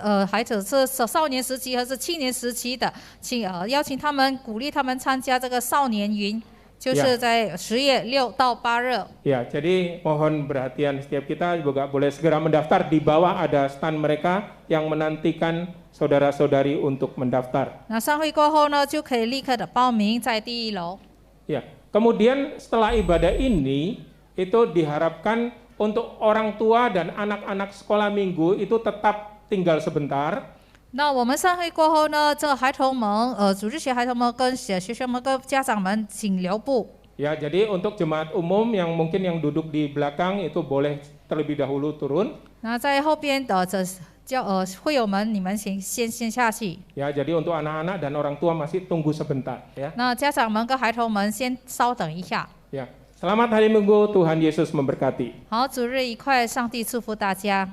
是少年时期或是青年时期的，请邀请他们，鼓励他们参加这个少年营，就是在10月6到8日。Ya, jadi mohon perhatian setiap kita juga boleh segera mendaftar. Di bawah ada stand mereka yang menantikan saudara-saudari untuk mendaftar. 那上会过后呢，就可以立刻的报名在第1楼。Ya, kemudian setelah ibadah ini itu diharapkan untuk orang tua dan anak-anak sekolah minggu itu tetap tinggal sebentar. 那我们上会过后呢，这孩童们，主日学孩童们跟学生们跟家长们请留步。Ya, jadi untuk jemaat umum yang mungkin yang duduk di belakang itu boleh terlebih dahulu turun. 那在后边的会友们，你们先下去。Ya, jadi untuk anak-anak dan orang tua masih tunggu sebentar. Ya. 那家长们跟孩童们先稍等一下。Ya. Selamat hari Minggu, Tuhan Yesus memberkati. 好，主日愉快，上帝祝福大家。